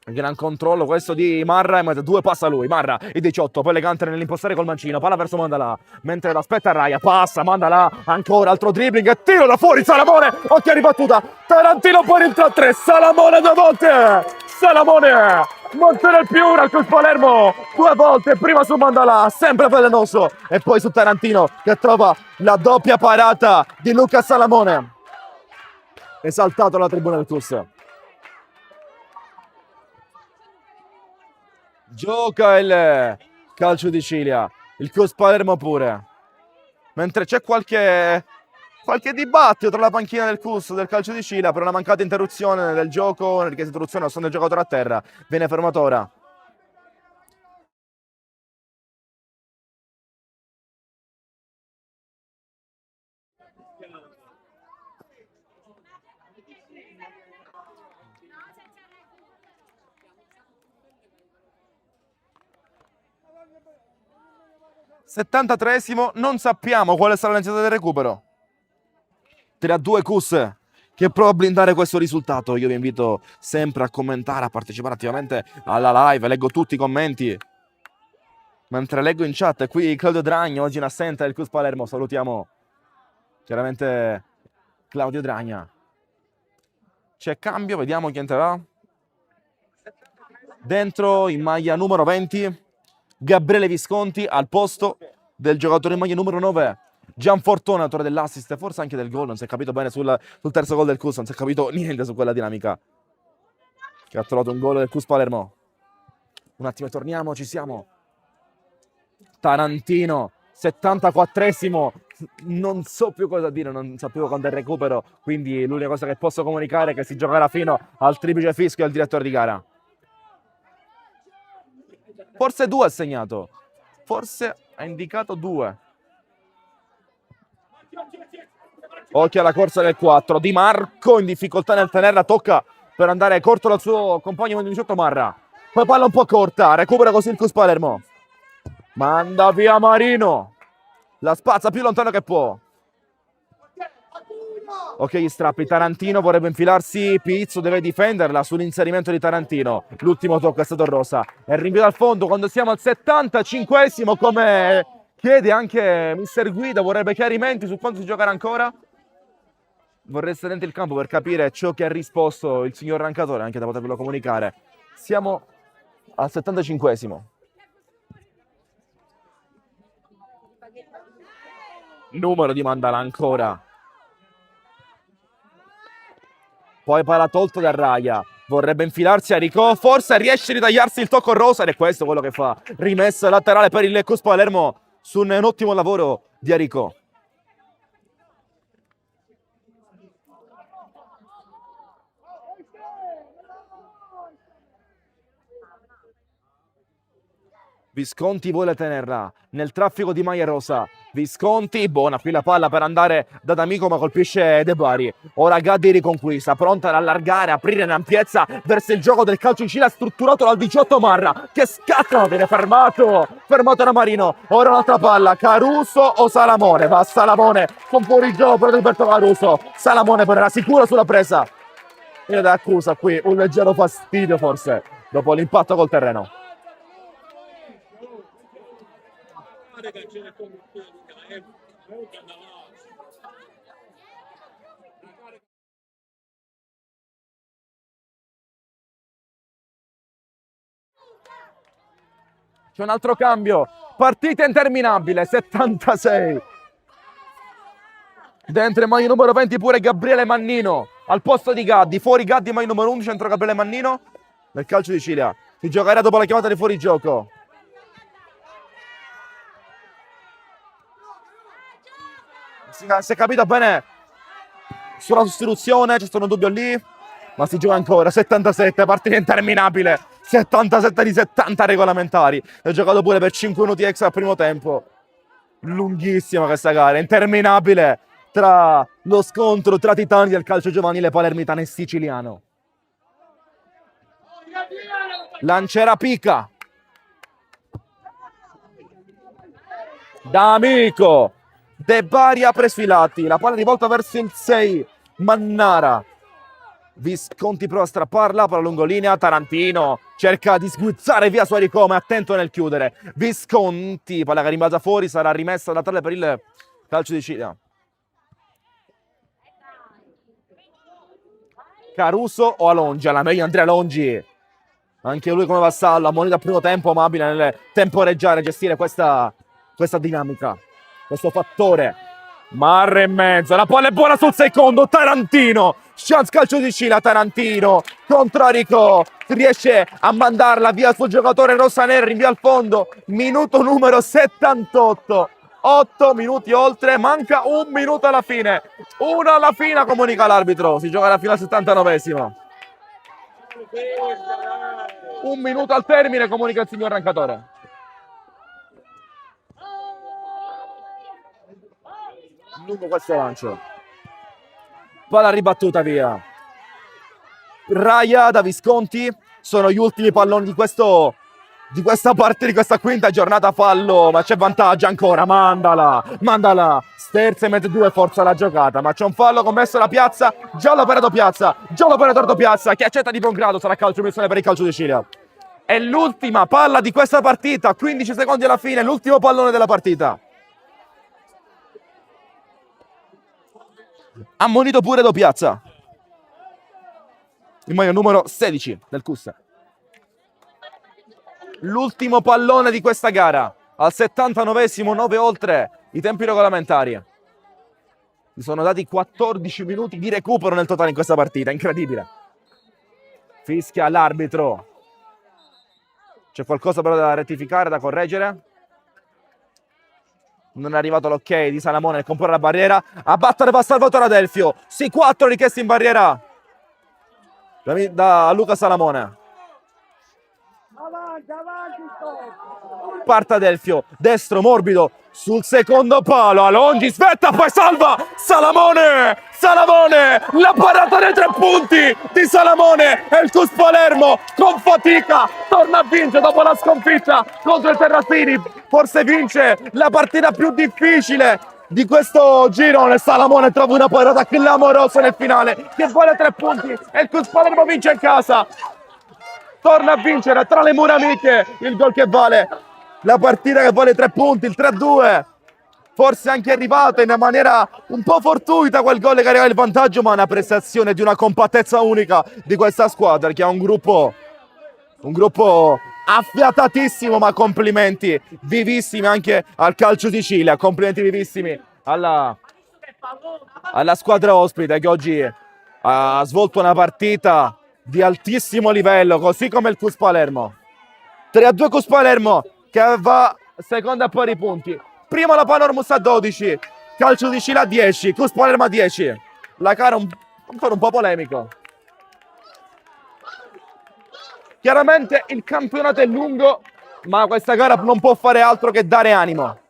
Gran controllo questo di Marra, e mezzo 2 passa lui, Marra, il 18, poi elegante nell'impostare col mancino, palla verso Mandala, mentre l'aspetta Raia, passa, Mandala, ancora altro dribbling e tiro da fuori, Salamone, occhio ribattuta, Tarantino poi il 3-3, Salamone 2 volte, Salamone, Monte del Piura, il Cus Palermo, 2 volte, prima su Mandala, sempre velenoso, e poi su Tarantino che trova la doppia parata di Luca Salamone, esaltato alla tribuna del Cus. Gioca il Calcio di Cilia, il Cus Palermo pure. Mentre c'è qualche dibattito tra la panchina del Cus del Calcio di Cilia per una mancata interruzione del gioco, una richiesta di interruzione, lo stand del giocatore a terra. Viene fermato ora. (73°), non sappiamo quale sarà l'iniziativa del recupero. 3-2 Cus che prova a blindare questo risultato. Io vi invito sempre a commentare, a partecipare attivamente alla live, leggo tutti i commenti. Mentre leggo in chat, qui Claudio Dragna, oggi in assenza del CUS Palermo, salutiamo chiaramente Claudio Dragna. C'è cambio, vediamo chi entrerà. Dentro in maglia numero 20, Gabriele Visconti al posto del giocatore in maglia numero 9, Gianfortuna, autore dell'assist, forse anche del gol, non si è capito bene sul terzo gol del CUS, non si è capito niente su quella dinamica. Che ha trovato un gol del CUS Palermo. Un attimo e torniamo, ci siamo. Tarantino, 74esimo, non so più cosa dire, non sapevo quando è il recupero, quindi l'unica cosa che posso comunicare è che si giocherà fino al triplice fischio del direttore di gara. Forse 2 ha segnato, forse ha indicato 2. Occhio alla corsa del 4, Di Marco in difficoltà nel tenerla, tocca per andare corto dal suo compagno 18 Marra. Poi palla un po' corta, recupera così il CUS Palermo. Manda via Marino, la spazza più lontano che può. Ok, gli strappi, Tarantino vorrebbe infilarsi, Pizzo deve difenderla sull'inserimento di Tarantino. L'ultimo tocco è stato Rosa. E il rinvio dal fondo quando siamo al 75esimo, come chiede anche Mister Guida, vorrebbe chiarimenti su quanto si giocherà ancora. Vorrei essere dentro il campo per capire ciò che ha risposto il signor Rancatore, anche da poterlo comunicare. Siamo al 75esimo. Numero di Mandala ancora. Poi palla tolto da Raia. Vorrebbe infilarsi a Rico. Forse riesce a ritagliarsi il tocco Rosa. Ed è questo quello che fa. Rimessa laterale per il CUS Palermo. Su un ottimo lavoro di Arico. Visconti vuole tenerla nel traffico di maglia rosa. Visconti, buona qui la palla per andare da D'Amico, ma colpisce De Bari. Ora Gaddi riconquista, pronta ad allargare, aprire in ampiezza verso il gioco del calcio in Cile, strutturato dal 18 Marra, che scatta, viene fermato da Marino. Ora un'altra palla, Caruso o Salamone? Va Salamone con fuorigioco per Roberto Caruso. Salamone però era sicuro sulla presa. Ed accusa qui un leggero fastidio forse, dopo l'impatto col terreno. C'è un altro cambio, partita interminabile, 76. Dentro in maglia numero 20 pure Gabriele Mannino, al posto di Gaddi, fuori Gaddi, maglia numero 11, entro Gabriele Mannino, nel calcio di Cilia. Si giocherà dopo la chiamata di fuorigioco. Si è capito bene sulla sostituzione, c'è stato un dubbio lì, ma si gioca ancora, 77, partita interminabile, 77 di 70 regolamentari. È giocato pure per 5 minuti extra al primo tempo. Lunghissima questa gara, interminabile, tra lo scontro tra titani del calcio giovanile palermitano e siciliano. Lancerà Pica. D'Amico. De Bari apre sfilati, la palla rivolta verso il 6, Mannara. Visconti prova a strapparla, palla lungolinea, Tarantino cerca di sguizzare via Suarico, ma è attento nel chiudere. Visconti, palla che rimbalza fuori, sarà rimessa laterale per il calcio di Cilia. Caruso o Alongi? Alla meglio Andrea Alongi. Anche lui come vassallo, ammonito al primo tempo, ma abile nel temporeggiare, gestire questa dinamica. Questo fattore. Marra in mezzo, la palla è buona sul secondo, Tarantino, chance calcio di Cilia, Tarantino contro Arico, riesce a mandarla via sul giocatore rosanero, rinvia al fondo, minuto numero 78, 8 minuti oltre, manca un minuto alla fine, uno alla fine comunica l'arbitro, si giocherà fino al 79esimo. Un minuto al termine comunica il signor Rancatore. Lungo questo lancio, palla ribattuta via. Raia da Visconti, sono gli ultimi palloni di questa parte, di questa quinta giornata. Fallo, ma c'è vantaggio ancora, mandala, sterza e mezzo 2, forza la giocata, ma c'è un fallo commesso da Piazza, giallo per Edo Piazza, giallo per Edoardo Piazza, che accetta di buon grado, sarà calcio missione per il calcio di Cilia. È l'ultima palla di questa partita, 15 secondi alla fine, l'ultimo pallone della partita. Ammonito pure Do Piazza, il maglia numero 16 del CUS. L'ultimo pallone di questa gara, al 79esimo, 9 oltre i tempi regolamentari. Mi sono dati 14 minuti di recupero nel totale in questa partita, incredibile. Fischia l'arbitro. C'è qualcosa però da rettificare, da correggere. Non è arrivato l'ok di Salamone nel comporre la barriera. A battere va Salvatore Adelfio. Sì, 4 richiesti in barriera da Luca Salamone. Parte Adelfio, destro morbido sul secondo palo. Alongi svetta, poi salva Salamone. Salamone, la parata dei 3 punti di Salamone, e il CUS Palermo con fatica torna a vincere dopo la sconfitta contro il Terracini. Forse vince la partita più difficile di questo girone. Salamone trova una parata clamorosa nel finale che vale 3 punti e il CUS Palermo vince in casa. Torna a vincere tra le mura amiche il gol che vale la partita, che vale 3 punti, il 3-2. Forse anche arrivato in maniera un po' fortuita quel gol che arriva il vantaggio, ma una prestazione di una compattezza unica di questa squadra, che ha un gruppo affiatatissimo, ma complimenti vivissimi anche al Calcio Sicilia, complimenti vivissimi alla squadra ospite che oggi ha svolto una partita di altissimo livello, così come il CUS Palermo. 3-2 CUS Palermo che va seconda a pari punti. Prima la Panormus a 12, Calcio Sicilia a 10, CUS Palermo a 10. La gara ancora un po' polemico. Chiaramente il campionato è lungo, ma questa gara non può fare altro che dare animo.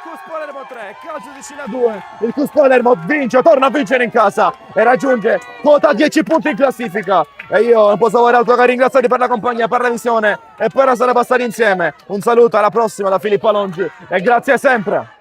CUS Palermo 3, Calcio Sicilia 2. Il CUS Palermo vince, torna a vincere in casa e raggiunge quota 10 punti in classifica. E io non posso fare altro che ringraziarvi per la compagnia, per la visione e per essere passati insieme. Un saluto, alla prossima da Filippo Alongi e grazie sempre.